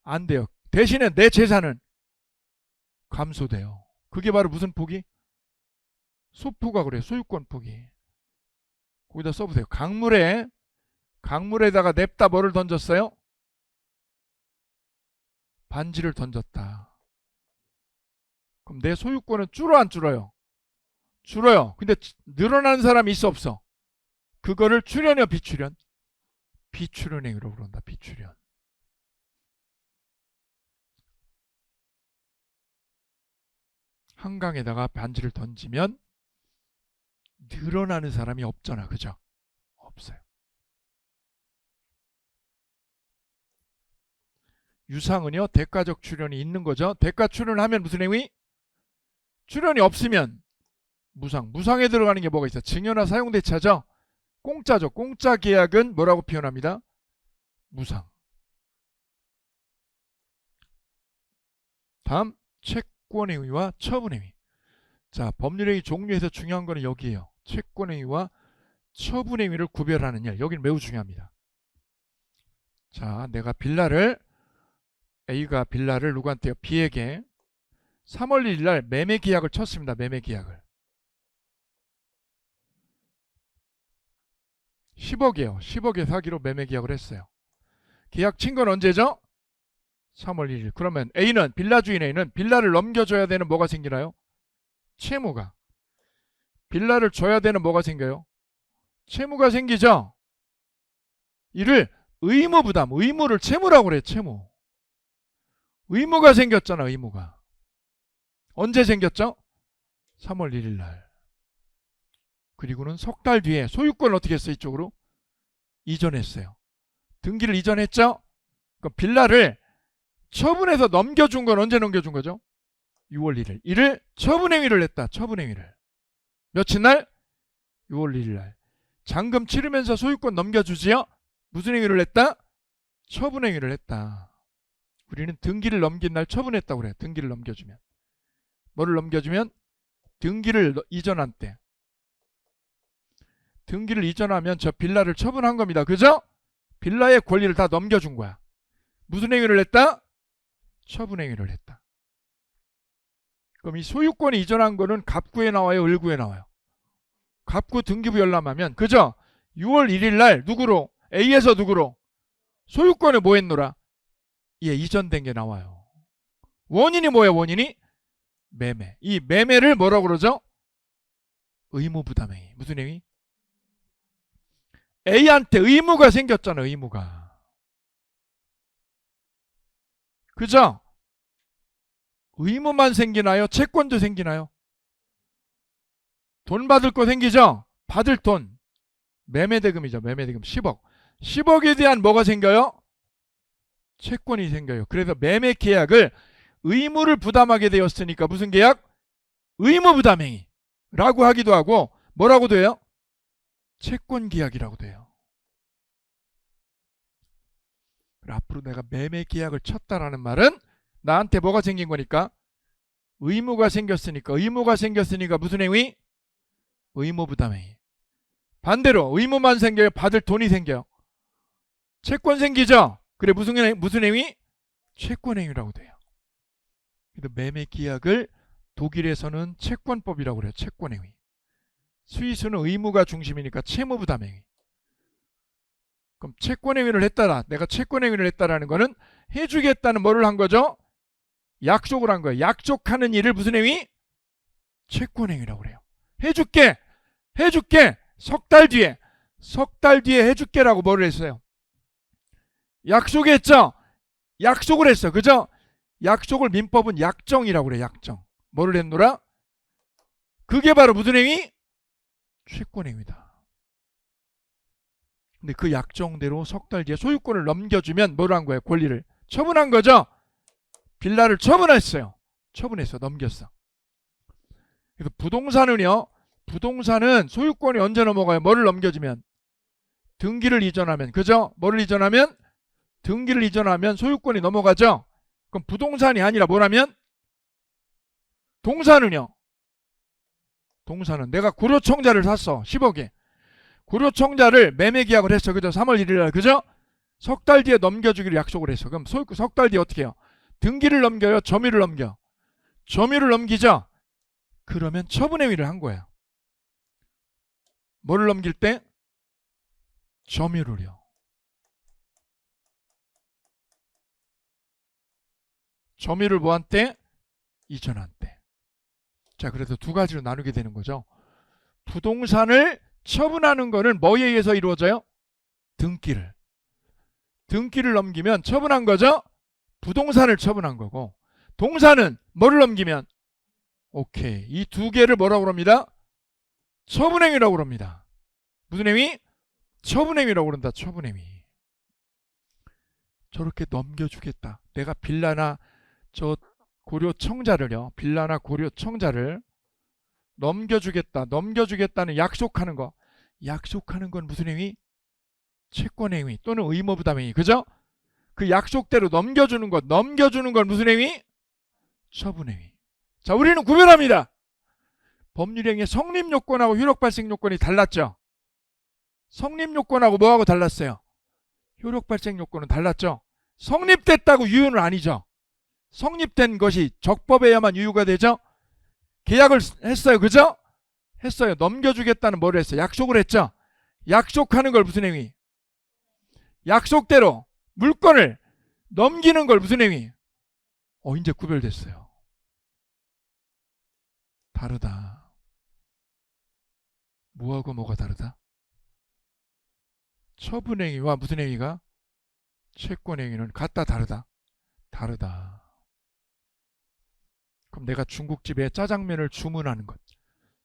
안 돼요. 대신에 내 재산은 감소돼요. 그게 바로 무슨 포기? 소포가 그래요. 소유권 포기. 거기다 써보세요. 강물에다가 냅다 뭐를 던졌어요? 반지를 던졌다. 그럼 내 소유권은 줄어 안 줄어요? 줄어요. 근데 늘어나는 사람이 있어 없어? 그거를 출연이요 비출연? 비출연행위라고 그런다. 비출연. 한강에다가 반지를 던지면 늘어나는 사람이 없잖아. 그죠? 없어요. 유상은요 대가적 출연이 있는 거죠. 대가 출연을 하면 무슨 행위? 출연이 없으면 무상. 무상에 들어가는 게 뭐가 있어? 증여나 사용대차죠. 공짜죠. 공짜 계약은 뭐라고 표현합니다? 무상. 다음 채권행위와 처분행위. 자, 법률행위 종류에서 중요한 거는 여기에요. 채권행위와 처분행위를 구별하는 일. 여기는 매우 중요합니다. 자, 내가 A가 빌라를 누구한테요? B에게 3월 1일 날 매매 계약을 쳤습니다. 매매 계약을. 10억이에요. 10억에 사기로 매매 계약을 했어요. 계약 친 건 언제죠? 3월 1일. 그러면 A는 빌라 주인 A는 빌라를 넘겨줘야 되는 뭐가 생기나요? 채무가. 빌라를 줘야 되는 뭐가 생겨요? 채무가 생기죠. 이를 의무부담, 의무를 채무라고 그래. 채무. 의무가 생겼잖아. 의무가. 언제 생겼죠? 3월 1일 날. 그리고는 석 달 뒤에 소유권을 어떻게 했어요? 이쪽으로 이전했어요. 등기를 이전했죠? 그럼 빌라를 처분해서 넘겨준 건 언제 넘겨준 거죠? 6월 1일. 이를 처분행위를 했다. 처분행위를. 며칠 날? 6월 1일 날. 잔금 치르면서 소유권 넘겨주지요? 무슨 행위를 했다? 처분행위를 했다. 우리는 등기를 넘긴 날 처분했다고 그래요. 등기를 넘겨주면. 뭐를 넘겨주면? 등기를 이전한 때. 등기를 이전하면 저 빌라를 처분한 겁니다. 그죠? 빌라의 권리를 다 넘겨준 거야. 무슨 행위를 했다? 처분행위를 했다. 그럼 이 소유권이 이전한 거는 갑구에 나와요? 을구에 나와요? 갑구 등기부 열람하면 그죠? 6월 1일 날 누구로? A에서 누구로? 소유권에 뭐 했노라? 예, 이전된 게 나와요. 원인이 뭐예요? 원인이? 매매. 이 매매를 뭐라고 그러죠? 의무부담행위. 무슨 행위? A한테 의무가 생겼잖아. 의무가. 그죠? 의무만 생기나요? 채권도 생기나요? 돈 받을 거 생기죠? 받을 돈. 매매대금이죠. 매매대금 10억. 10억에 대한 뭐가 생겨요? 채권이 생겨요. 그래서 매매 계약을 의무를 부담하게 되었으니까 무슨 계약? 의무부담행위 라고 하기도 하고 뭐라고 돼요? 채권 계약이라고 돼요. 앞으로 내가 매매 계약을 쳤다라는 말은 나한테 뭐가 생긴 거니까? 의무가 생겼으니까. 의무가 생겼으니까 무슨 행위? 의무부담행위. 반대로 의무만 생겨요? 받을 돈이 생겨요? 채권 생기죠? 그래 무슨 행위? 채권행위라고 돼요. 그래서 매매 계약을 독일에서는 채권법이라고 그래요. 채권행위. 스위스는 의무가 중심이니까 채무부담행위. 그럼 채권행위를 했다라. 내가 채권행위를 했다라는 거는 해주겠다는 뭐를 한 거죠? 약속을 한 거예요. 약속하는 일을 무슨 행위? 채권행위라고 그래요. 해줄게. 석 달 뒤에 해줄게라고 뭐를 했어요? 약속했죠? 약속을 했어. 그죠? 약속을 민법은 약정이라고 그래. 약정. 뭐를 했노라? 그게 바로 무슨 행위? 채권행위다. 근데 그 약정대로 석 달 뒤에 소유권을 넘겨주면 뭐를 한 거예요? 권리를 처분한 거죠? 빌라를 처분했어요. 처분했어. 넘겼어. 그래서 부동산은 소유권이 언제 넘어가요? 뭐를 넘겨주면? 등기를 이전하면. 그죠? 뭐를 이전하면? 등기를 이전하면 소유권이 넘어가죠? 그럼 부동산이 아니라 뭐라면? 동산은요? 동산은 내가 고려청자를 샀어. 10억에. 고려청자를 매매 계약을 했어. 그죠? 3월 1일 날. 그죠? 석 달 뒤에 넘겨주기로 약속을 했어. 그럼 석 달 뒤에 어떻게 해요? 등기를 넘겨요? 점유를 넘겨? 점유를 넘기죠? 그러면 처분행위를 한 거야. 뭐를 넘길 때? 점유를요. 점유를 뭐한 때? 이전한 때. 자, 그래서 두 가지로 나누게 되는 거죠. 부동산을 처분하는 거는 뭐에 의해서 이루어져요? 등기를. 등기를 넘기면 처분한 거죠? 부동산을 처분한 거고, 동산은 뭐를 넘기면? 오케이. 이 두 개를 뭐라고 그럽니다? 처분행위라고 그럽니다. 무슨 행위? 처분행위라고 그런다. 처분행위. 저렇게 넘겨주겠다. 내가 빌라나 저 고려청자를요. 빌라나 고려청자를 넘겨주겠다. 넘겨주겠다는 약속하는 거. 약속하는 건 무슨 행위? 채권행위 또는 의무부담행위. 그죠? 그 약속대로 넘겨주는 것. 넘겨주는 건 무슨 행위? 처분행위. 자, 우리는 구별합니다. 법률행위의 성립요건하고 효력발생요건이 달랐죠. 성립요건하고 뭐하고 달랐어요? 효력발생요건은 달랐죠. 성립됐다고 유효는 아니죠. 성립된 것이 적법해야만 유효가 되죠. 계약을 했어요. 그죠? 했어요. 넘겨주겠다는 뭐를 했어요? 약속을 했죠. 약속하는 걸 무슨 행위? 약속대로 물건을 넘기는 걸 무슨 행위? 이제 구별됐어요. 다르다. 뭐하고 뭐가 다르다? 처분행위와 무슨 행위가? 채권행위는 같다 다르다? 다르다. 그럼 내가 중국집에 짜장면을 주문하는 것.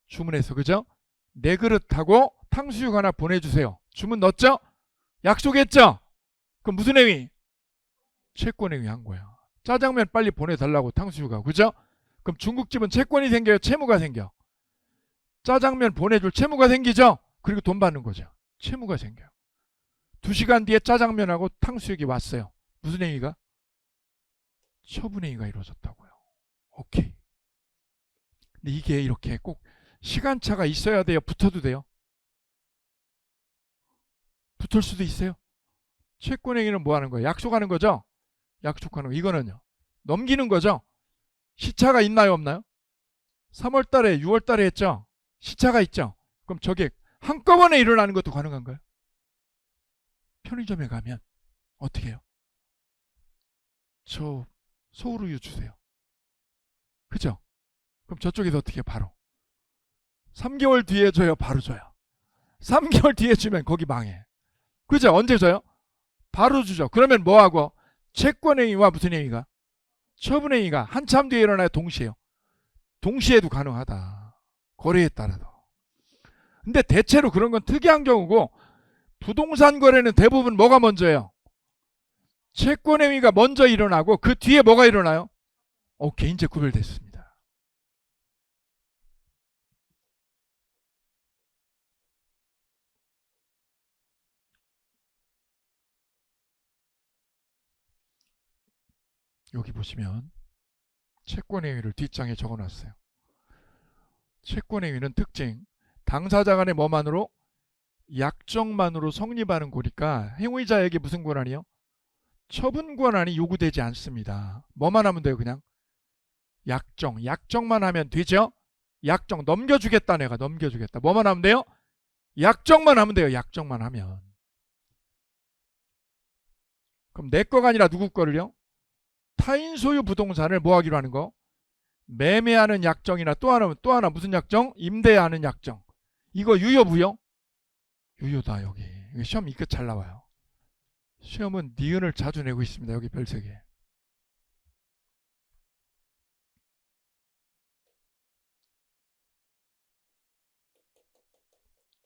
주문해서 그죠? 네 그릇하고 탕수육 하나 보내주세요. 주문 넣었죠? 약속했죠? 그럼 무슨 행위? 채권행위 한 거야. 짜장면 빨리 보내달라고 탕수육하고. 그죠? 그럼 중국집은 채권이 생겨요? 채무가 생겨? 짜장면 보내줄 채무가 생기죠? 그리고 돈 받는 거죠. 채무가 생겨요. 2시간 뒤에 짜장면하고 탕수육이 왔어요. 무슨 행위가? 처분행위가 이루어졌다고요. 오케이. 근데 이게 이렇게 꼭 시간차가 있어야 돼요? 붙어도 돼요? 붙을 수도 있어요. 채권행위는 뭐 하는 거예요? 약속하는 거죠? 약속하는 거. 이거는요. 넘기는 거죠? 시차가 있나요? 없나요? 3월 달에 6월 달에 했죠? 시차가 있죠? 그럼 저게 한꺼번에 일어나는 것도 가능한가요? 편의점에 가면 어떻게 해요? 저 소우루유 주세요. 그죠? 그럼 저쪽에서 어떻게 해요? 바로 3개월 뒤에 줘요? 바로 줘요? 3개월 뒤에 주면 거기 망해. 그죠? 언제 줘요? 바로 주죠. 그러면 뭐하고? 채권행위와 무슨 행위가? 처분행위가 한참 뒤에 일어나요? 동시에요? 동시에도 가능하다. 거래에 따라도. 근데 대체로 그런 건 특이한 경우고, 부동산 거래는 대부분 뭐가 먼저예요? 채권행위가 먼저 일어나고 그 뒤에 뭐가 일어나요? 오케이, 이제 구별됐습니다. 여기 보시면 채권행위를 뒷장에 적어놨어요. 채권행위는 특징, 당사자 간의 뭐만으로? 약정만으로 성립하는 거니까 행위자에게 무슨 권한이요? 처분 권한이 요구되지 않습니다. 뭐만 하면 돼요? 그냥 약정만 하면 되죠? 약정 넘겨주겠다. 내가 넘겨주겠다. 뭐만 하면 돼요? 약정만 하면 돼요. 약정만 하면. 그럼 내 거가 아니라 누구 거를요? 타인 소유 부동산을 뭐 하기로 하는 거? 매매하는 약정이나 또 하나 무슨 약정? 임대하는 약정. 이거 유효 무효? 유효다. 여기 시험 이거 잘 나와요. 시험은 니은을 자주 내고 있습니다. 여기 별 3개.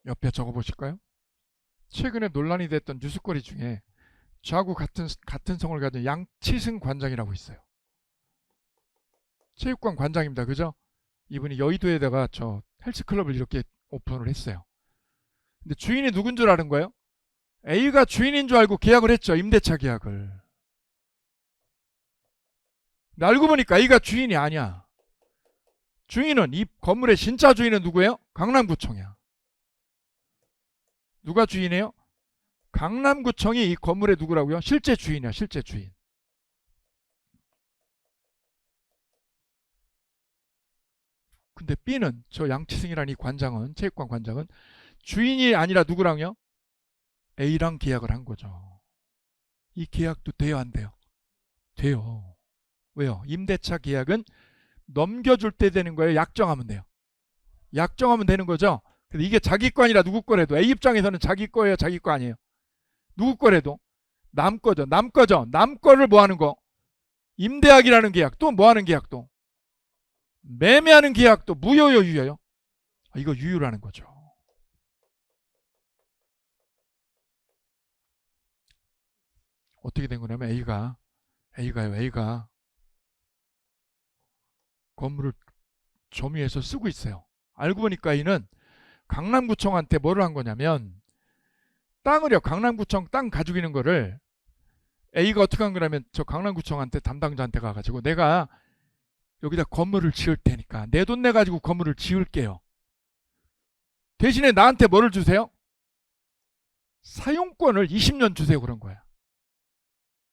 옆에 적어보실까요? 최근에 논란이 됐던 뉴스거리 중에 저하고 같은 성을 가진 양치승 관장이라고 있어요. 체육관 관장입니다. 그죠? 이분이 여의도에다가 저 헬스클럽을 이렇게 오픈을 했어요. 근데 주인이 누군 줄 아는 거예요? A가 주인인 줄 알고 계약을 했죠. 임대차 계약을. 근데 알고 보니까 A가 주인이 아니야. 주인은, 이 건물의 진짜 주인은 누구예요? 강남구청이야. 누가 주인이에요? 강남구청이 이 건물의 누구라고요? 실제 주인이야. 실제 주인. 근데 B는, 저 양치승이라는 이 관장은, 체육관 관장은 주인이 아니라 누구랑요? A랑 계약을 한 거죠. 이 계약도 돼요, 안 돼요? 돼요. 왜요? 임대차 계약은 넘겨줄 때 되는 거예요? 약정하면 돼요? 약정하면 되는 거죠. 근데 이게 자기 거 아니라 누구 거래도, A 입장에서는 자기 거예요, 자기 거 아니에요? 누구 거래도 남 거죠. 남 거죠. 남 거를 뭐 하는 거? 임대하기라는 계약. 또 뭐 하는 계약도? 매매하는 계약도. 무효요, 유효요? 이거 유효라는 거죠. 어떻게 된 거냐면 A가 건물을 점유해서 쓰고 있어요. 알고 보니까 A는 강남구청한테 뭐를 한 거냐면, 땅을요, 강남구청 땅 가지고 있는 거를 A가 어떻게 한 거냐면, 저 강남구청한테 담당자한테 가가지고, 내가 여기다 건물을 지을 테니까 내 돈 내가지고 건물을 지을게요. 대신에 나한테 뭐를 주세요? 사용권을 20년 주세요. 그런 거야.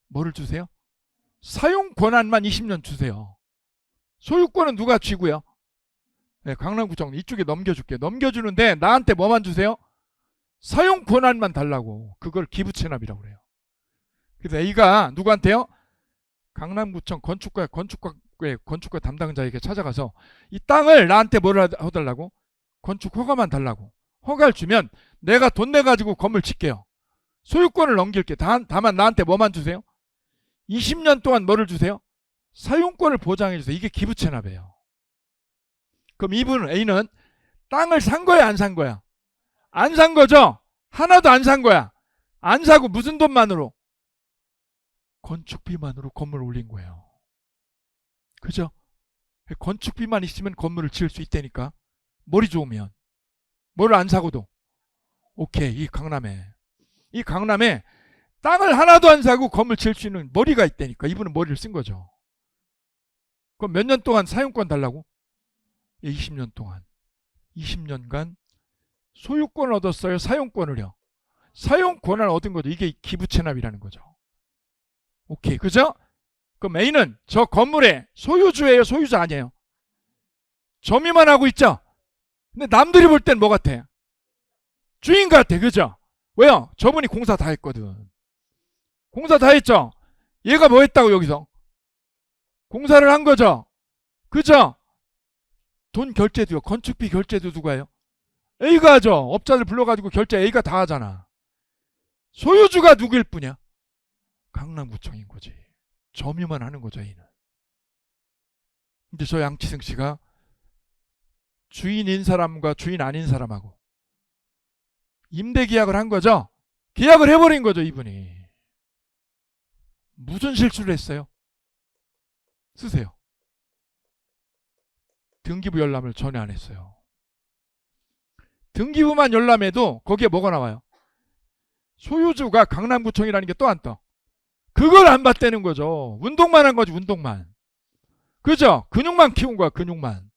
뭐를 주세요? 사용 권한만 20년 주세요. 소유권은 누가 쥐고요? 네, 강남구청 이쪽에 넘겨줄게. 넘겨주는데 나한테 뭐만 주세요? 사용 권한만 달라고. 그걸 기부채납이라고 그래요. 그래서 A가 누구한테요? 강남구청 건축과 담당자에게 찾아가서 이 땅을 나한테 뭐를 해달라고? 건축 허가만 달라고. 허가를 주면 내가 돈 내가지고 건물 짓게요. 소유권을 넘길게. 다만 나한테 뭐만 주세요? 20년 동안 뭐를 주세요? 사용권을 보장해 주세요. 이게 기부채납이에요. 그럼 이분은, A는 땅을 산 거야, 안 산 거야? 안 산 거죠? 하나도 안 산 거야. 안 사고 무슨 돈만으로? 건축비만으로 건물을 올린 거예요. 그죠? 건축비만 있으면 건물을 지을 수 있다니까. 머리 좋으면. 뭐를 안 사고도. 오케이. 이 강남에 땅을 하나도 안 사고 건물 지을 수 있는 머리가 있다니까. 이분은 머리를 쓴 거죠. 그럼 몇 년 동안 사용권 달라고? 20년 동안. 20년간 소유권을 얻었어요? 사용권을요? 사용권을 얻은 거죠. 이게 기부채납이라는 거죠. 오케이. 그죠? 그럼 A는 저 건물의 소유주예요? 소유자 아니에요? 점유만 하고 있죠? 근데 남들이 볼 땐 뭐 같아? 주인 같아. 그죠? 왜요? 저분이 공사 다 했거든. 공사 다 했죠? 얘가 뭐 했다고 여기서? 공사를 한 거죠? 그죠? 돈 결제도요. 건축비 결제도 누가 해요? A가 하죠. 업자들 불러가지고 결제 A가 다 하잖아. 소유주가 누구일 뿐이야? 강남구청인 거지. 점유만 하는 거죠, A는. 근데 저 양치승 씨가 주인인 사람과 주인 아닌 사람하고 임대 계약을 한 거죠. 계약을 해버린 거죠, 이분이. 무슨 실수를 했어요? 쓰세요. 등기부 열람을 전혀 안 했어요. 등기부만 열람해도 거기에 뭐가 나와요? 소유주가 강남구청이라는 게 또 안 떠. 그걸 안 봤다는 거죠. 운동만 한 거지, 운동만. 그죠? 근육만 키운 거야, 근육만.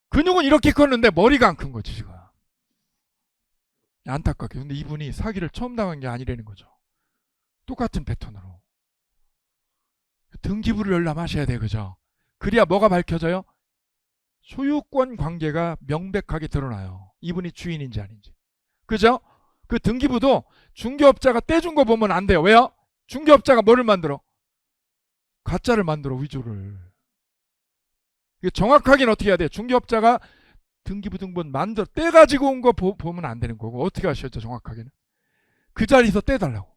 근육은 이렇게 컸는데 머리가 안 큰 거지, 지금. 안타깝게. 근데 이분이 사기를 처음 당한 게 아니라는 거죠. 똑같은 패턴으로. 등기부를 열람하셔야 돼, 그죠? 그래야 뭐가 밝혀져요? 소유권 관계가 명백하게 드러나요. 이분이 주인인지 아닌지. 그죠? 그 등기부도 중개업자가 떼준 거 보면 안 돼요. 왜요? 중개업자가 뭐를 만들어? 가짜를 만들어, 위조를. 정확하게는 어떻게 해야 돼요? 중개업자가 등기부 등본 만들어 떼가지고 온 거 보면 안 되는 거고. 어떻게 하셨죠, 정확하게는? 그 자리에서 떼달라고.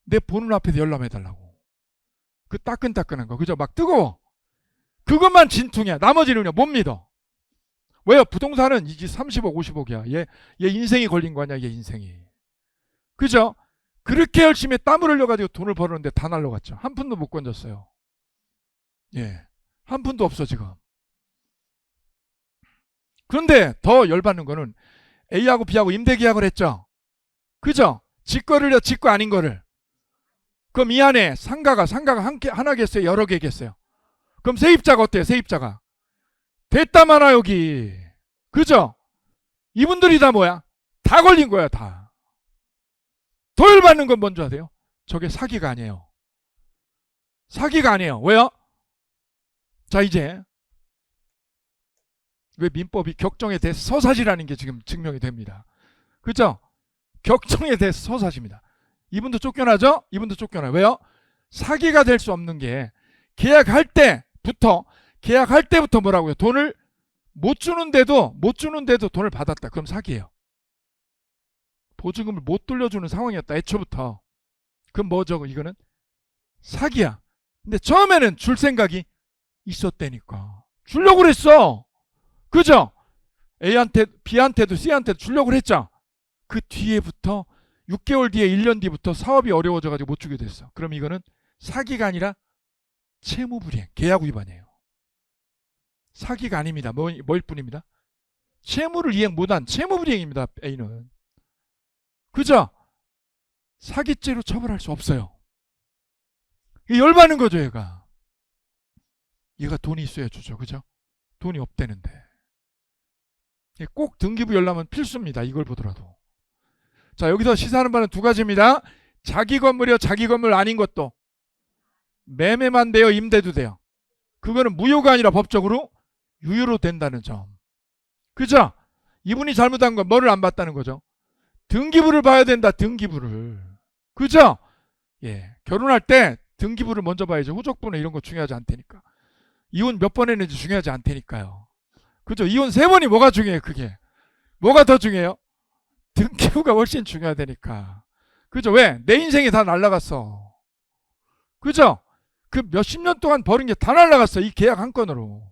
내 보는 앞에서 열람해달라고. 그 따끈따끈한 거. 그죠? 막 뜨거워. 그것만 진퉁이야. 나머지는 그냥 못 믿어. 왜요? 부동산은 이게 30억, 50억이야. 얘 인생이 걸린 거 아니야, 얘 인생이. 그죠? 그렇게 열심히 땀을 흘려가지고 돈을 벌었는데 다 날라갔죠. 한 푼도 못 건졌어요. 예. 한 푼도 없어, 지금. 그런데 더 열받는 거는 A하고 B하고 임대 계약을 했죠. 그죠? 직거를요, 직거 아닌 거를. 그럼 이 안에 상가가 하나겠어요? 여러 개겠어요? 그럼 세입자가 어때요? 세입자가. 됐다 마나 여기. 그죠? 이분들이 다 뭐야? 다 걸린 거야, 다. 더 열받는 건 뭔지 아세요? 저게 사기가 아니에요. 사기가 아니에요. 왜요? 자, 이제 왜 민법이 격정에 대해서 서사시라는 게 지금 증명이 됩니다. 그죠? 격정에 대해서 서사시입니다. 이분도 쫓겨나죠? 이분도 쫓겨나요. 왜요? 사기가 될 수 없는 게 계약할 때부터 뭐라고요? 돈을 못 주는데도 돈을 받았다. 그럼 사기예요. 보증금을 못 돌려주는 상황이었다. 애초부터. 그럼 뭐죠? 이거는 사기야. 근데 처음에는 줄 생각이 있었다니까. 주려고 그랬어. 그죠? A한테, B한테도 C한테도 주려고 그랬죠. 그 뒤에부터 6개월 뒤에 1년 뒤부터 사업이 어려워져가지고 못 주게 됐어. 그럼 이거는 사기가 아니라 채무불이행, 계약 위반이에요. 사기가 아닙니다. 뭐일 뿐입니다. 채무를 이행 못한 채무불이행입니다. A는. 그죠? 사기죄로 처벌할 수 없어요. 열받는 거죠, 얘가. 얘가 돈이 있어야 주죠. 그죠? 돈이 없대는데. 꼭 등기부 열람은 필수입니다. 이걸 보더라도. 자, 여기서 시사하는 바는 두 가지입니다. 자기 건물이요, 자기 건물 아닌 것도 매매만 돼요, 임대도 돼요. 그거는 무효가 아니라 법적으로 유효로 된다는 점. 그죠? 이분이 잘못한 건 뭐를 안 봤다는 거죠? 등기부를 봐야 된다, 등기부를. 그죠? 예. 결혼할 때 등기부를 먼저 봐야죠. 후족부는 이런 거 중요하지 않다니까. 이혼 몇 번 했는지 중요하지 않다니까요. 그죠? 이혼 3번이 뭐가 중요해요, 그게? 뭐가 더 중요해요? 등기부가 훨씬 중요하다니까. 그죠? 왜? 내 인생이 다 날라갔어. 그죠? 그 몇십 년 동안 벌은 게 다 날라갔어. 이 계약 한 건으로.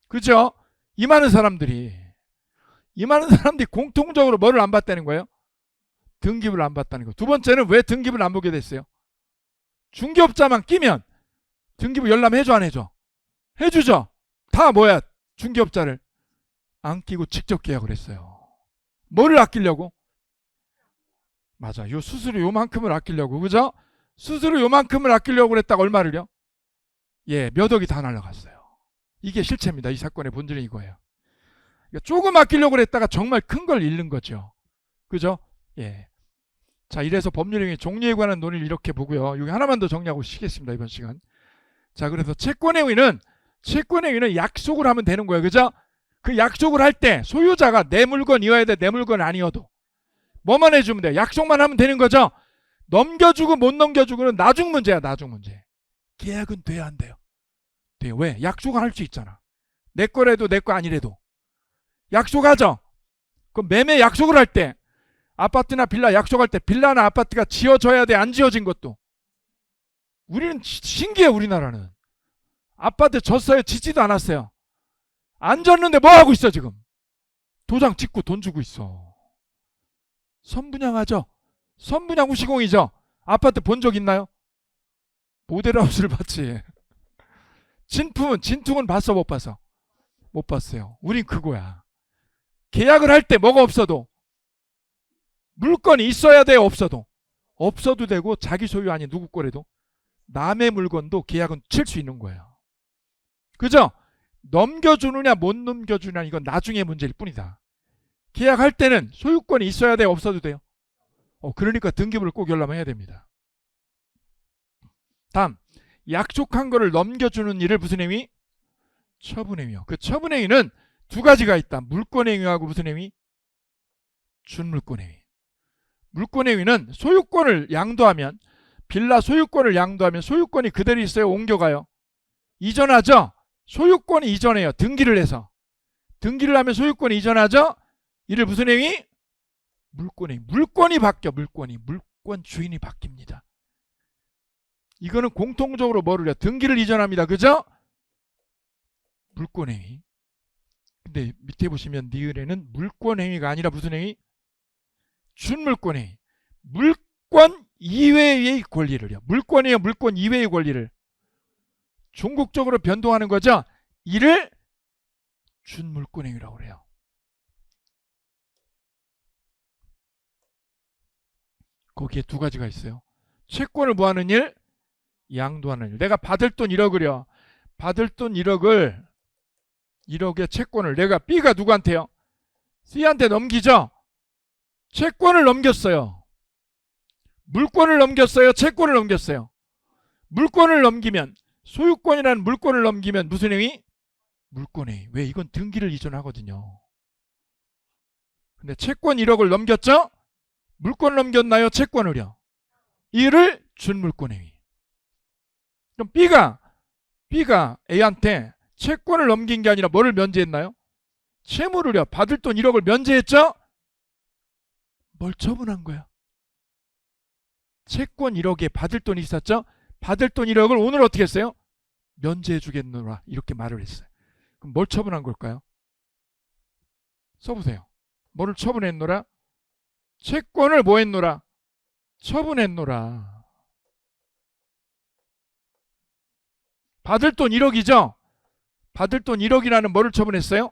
그죠? 이 많은 사람들이 공통적으로 뭐를 안 봤다는 거예요? 등기부를 안 봤다는 거. 두 번째는 왜 등기부를 안 보게 됐어요? 중개업자만 끼면 등기부 열람해줘, 안 해줘? 해주죠. 다 뭐야? 중개업자를 안 끼고 직접 계약을 했어요. 뭐를 아끼려고? 맞아. 요 수수료 요만큼을 아끼려고. 그죠? 수수료 요만큼을 아끼려고 그랬다가 얼마를요? 예, 몇 억이 다 날라갔어요. 이게 실체입니다. 이 사건의 본질은 이거예요. 그러니까 조금 아끼려고 그랬다가 정말 큰 걸 잃는 거죠. 그죠? 예. 자, 이래서 법률행위 종류에 관한 논의를 이렇게 보고요. 여기 하나만 더 정리하고 쉬겠습니다. 이번 시간. 자, 그래서 채권행위는 약속을 하면 되는 거예요. 그죠? 그 약속을 할 때 소유자가 내 물건이어야 돼, 내 물건 아니어도 뭐만 해주면 돼. 약속만 하면 되는 거죠. 넘겨주고 못 넘겨주고는 나중 문제야, 나중 문제. 계약은 돼야 안 돼요? 돼요. 왜? 약속을 할 수 있잖아. 내 거라도 내 거 아니래도 약속하죠. 그럼 매매 약속을 할 때 아파트나 빌라 약속할 때 빌라나 아파트가 지어져야 돼, 안 지어진 것도. 우리는 신기해. 우리나라는 아파트 졌어요, 짓지도 않았어요. 안 졌는데 뭐 하고 있어 지금? 도장 찍고 돈 주고 있어. 선분양하죠. 선분양 후시공이죠. 아파트 본 적 있나요? 모델하우스를 봤지. 진퉁은 봤어, 못 봤어? 못 봤어요. 우린 그거야. 계약을 할 때 뭐가 없어도 물건이 있어야 돼요, 없어도 되고 자기 소유 아닌 누구 거래도 남의 물건도 계약은 칠 수 있는 거예요. 그죠? 넘겨주느냐 못 넘겨주느냐 이건 나중에 문제일 뿐이다. 계약할 때는 소유권이 있어야 돼요, 없어도 돼요? 그러니까 등기부를 꼭 열람해야 됩니다. 다음, 약속한 거를 넘겨주는 일을 무슨 행위? 처분행위요. 그 처분행위는 두 가지가 있다. 물권행위하고 무슨 행위? 준물권행위. 물권행위는 소유권을 양도하면, 빌라 소유권을 양도하면 소유권이 그대로 있어요, 옮겨가요? 이전하죠? 소유권이 이전해요. 등기를 해서. 등기를 하면 소유권이 이전하죠? 이를 무슨 행위? 물권행위. 물권이 바뀌어. 물권 주인이 바뀝니다. 이거는 공통적으로 뭐를 해요? 등기를 이전합니다. 그죠? 물권행위. 근데 밑에 보시면 니은에는 물권행위가 아니라 무슨 행위? 준물권행위. 물권 이외의 권리를요. 물권이에요. 물권 이외의 권리를 종국적으로 변동하는 거죠. 이를 준물권행위라고 그래요. 거기에 두 가지가 있어요. 채권을 뭐하는 일? 양도하는 일. 내가 받을 돈 1억을요. 받을 돈 1억을 1억의 채권을 내가 B가 누구한테요? C한테 넘기죠. 채권을 넘겼어요. 물권을 넘겼어요. 채권을 넘겼어요. 물권을 넘기면 소유권이라는 물권을 넘기면 무슨 행위? 물권행위. 왜? 이건 등기를 이전하거든요. 근데 채권 1억을 넘겼죠? 물권을 넘겼나요? 채권을요? 이를 준물권행위. 그럼 B가 A한테 채권을 넘긴 게 아니라 뭐를 면제했나요? 채무를요. 받을 돈 1억을 면제했죠? 뭘 처분한 거야? 채권 1억에 받을 돈이 있었죠? 받을 돈 1억을 오늘 어떻게 했어요? 면제해 주겠노라. 이렇게 말을 했어요. 그럼 뭘 처분한 걸까요? 써보세요. 뭐를 처분했노라? 채권을 뭐 했노라? 처분했노라. 받을 돈 1억이죠? 받을 돈 1억이라는 뭐를 처분했어요?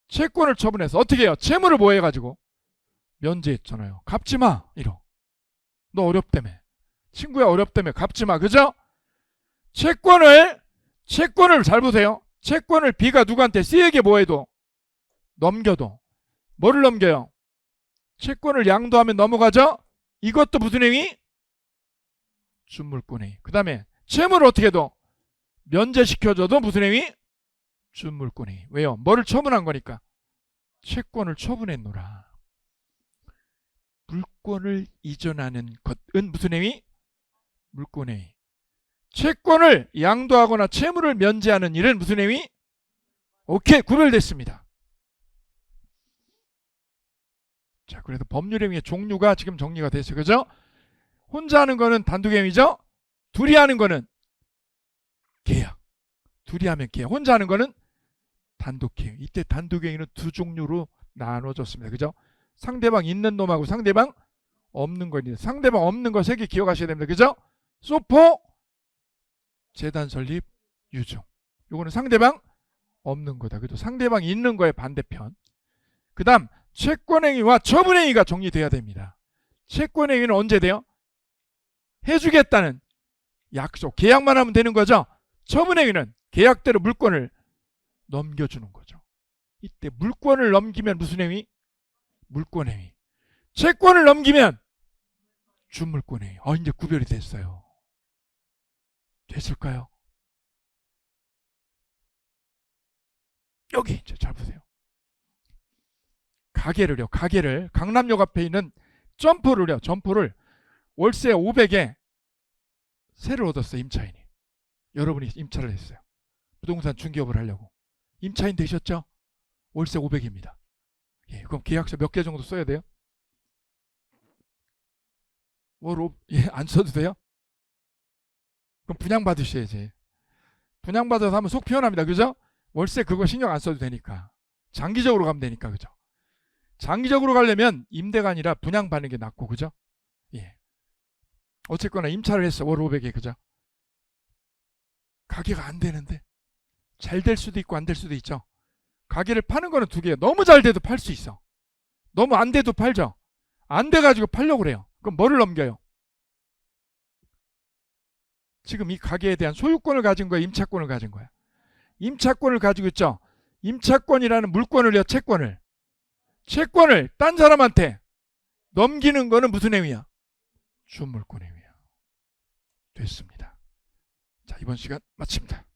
채권을 처분해서 어떻게 해요? 채무를 뭐 해가지고? 면제했잖아요. 갚지 마. 1억. 너 어렵다며. 친구야 어렵다며. 갚지 마. 그죠? 채권을 잘 보세요. 채권을 B가 누구한테 C에게 뭐 해도? 넘겨도. 뭐를 넘겨요? 채권을 양도하면 넘어가죠? 이것도 무슨 행위? 준물권행위. 그 다음에 채무를 어떻게 해도? 면제시켜줘도 무슨 행위? 준물권행위. 왜요? 뭐를 처분한 거니까? 채권을 처분했노라. 물권을 이전하는 것은 무슨 행위? 물권행위. 채권을 양도하거나 채무를 면제하는 일은 무슨 행위? 오케이, 구별됐습니다. 자, 그래서 법률행위의 종류가 지금 정리가 됐어요. 그죠? 혼자 하는 거는 단독행위죠? 둘이 하는 거는 계약. 둘이 하면 계약. 혼자 하는 거는 단독행위. 이때 단독행위는 두 종류로 나눠졌습니다. 그죠? 상대방 있는 놈하고 상대방 없는 거 있는데, 상대방 없는 거 세 개 기억하셔야 됩니다. 그죠? 소포, 재단 설립, 유증. 요거는 상대방 없는 거다. 그죠? 상대방이 있는 거의 반대편. 그 다음 채권행위와 처분행위가 정리돼야 됩니다. 채권행위는 언제 돼요? 해주겠다는 약속, 계약만 하면 되는 거죠. 처분행위는 계약대로 물권을 넘겨주는 거죠. 이때 물권을 넘기면 무슨 행위? 물권행위. 채권을 넘기면 준물권행위. 이제 구별이 됐어요. 됐을까요? 여기 잘 보세요. 가게를 강남역 앞에 있는 점포를 월세 500에 세를 얻었어요. 임차인이. 여러분이 임차를 했어요. 부동산 중개업을 하려고. 임차인 되셨죠? 월세 500입니다. 예, 그럼 계약서 몇 개 정도 써야 돼요? 안 써도 돼요? 그럼 분양받으셔야지. 분양받아서 하면 속 피어납니다. 그죠? 월세 그거 신경 안 써도 되니까. 장기적으로 가면 되니까. 그죠? 장기적으로 가려면 임대가 아니라 분양받는 게 낫고. 그죠? 예. 어쨌거나 임차를 했어. 월 500에. 그죠? 가게가 안 되는데. 잘 될 수도 있고 안 될 수도 있죠. 가게를 파는 거는 두 개예요. 너무 잘 돼도 팔 수 있어. 너무 안 돼도 팔죠. 안 돼가지고 팔려고 그래요. 그럼 뭐를 넘겨요? 지금 이 가게에 대한 소유권을 가진 거야? 임차권을 가진 거야? 임차권을 가지고 있죠. 임차권이라는 물권을요. 채권을 딴 사람한테 넘기는 거는 무슨 행위야? 준물권 행위야. 됐습니다. 자, 이번 시간 마칩니다.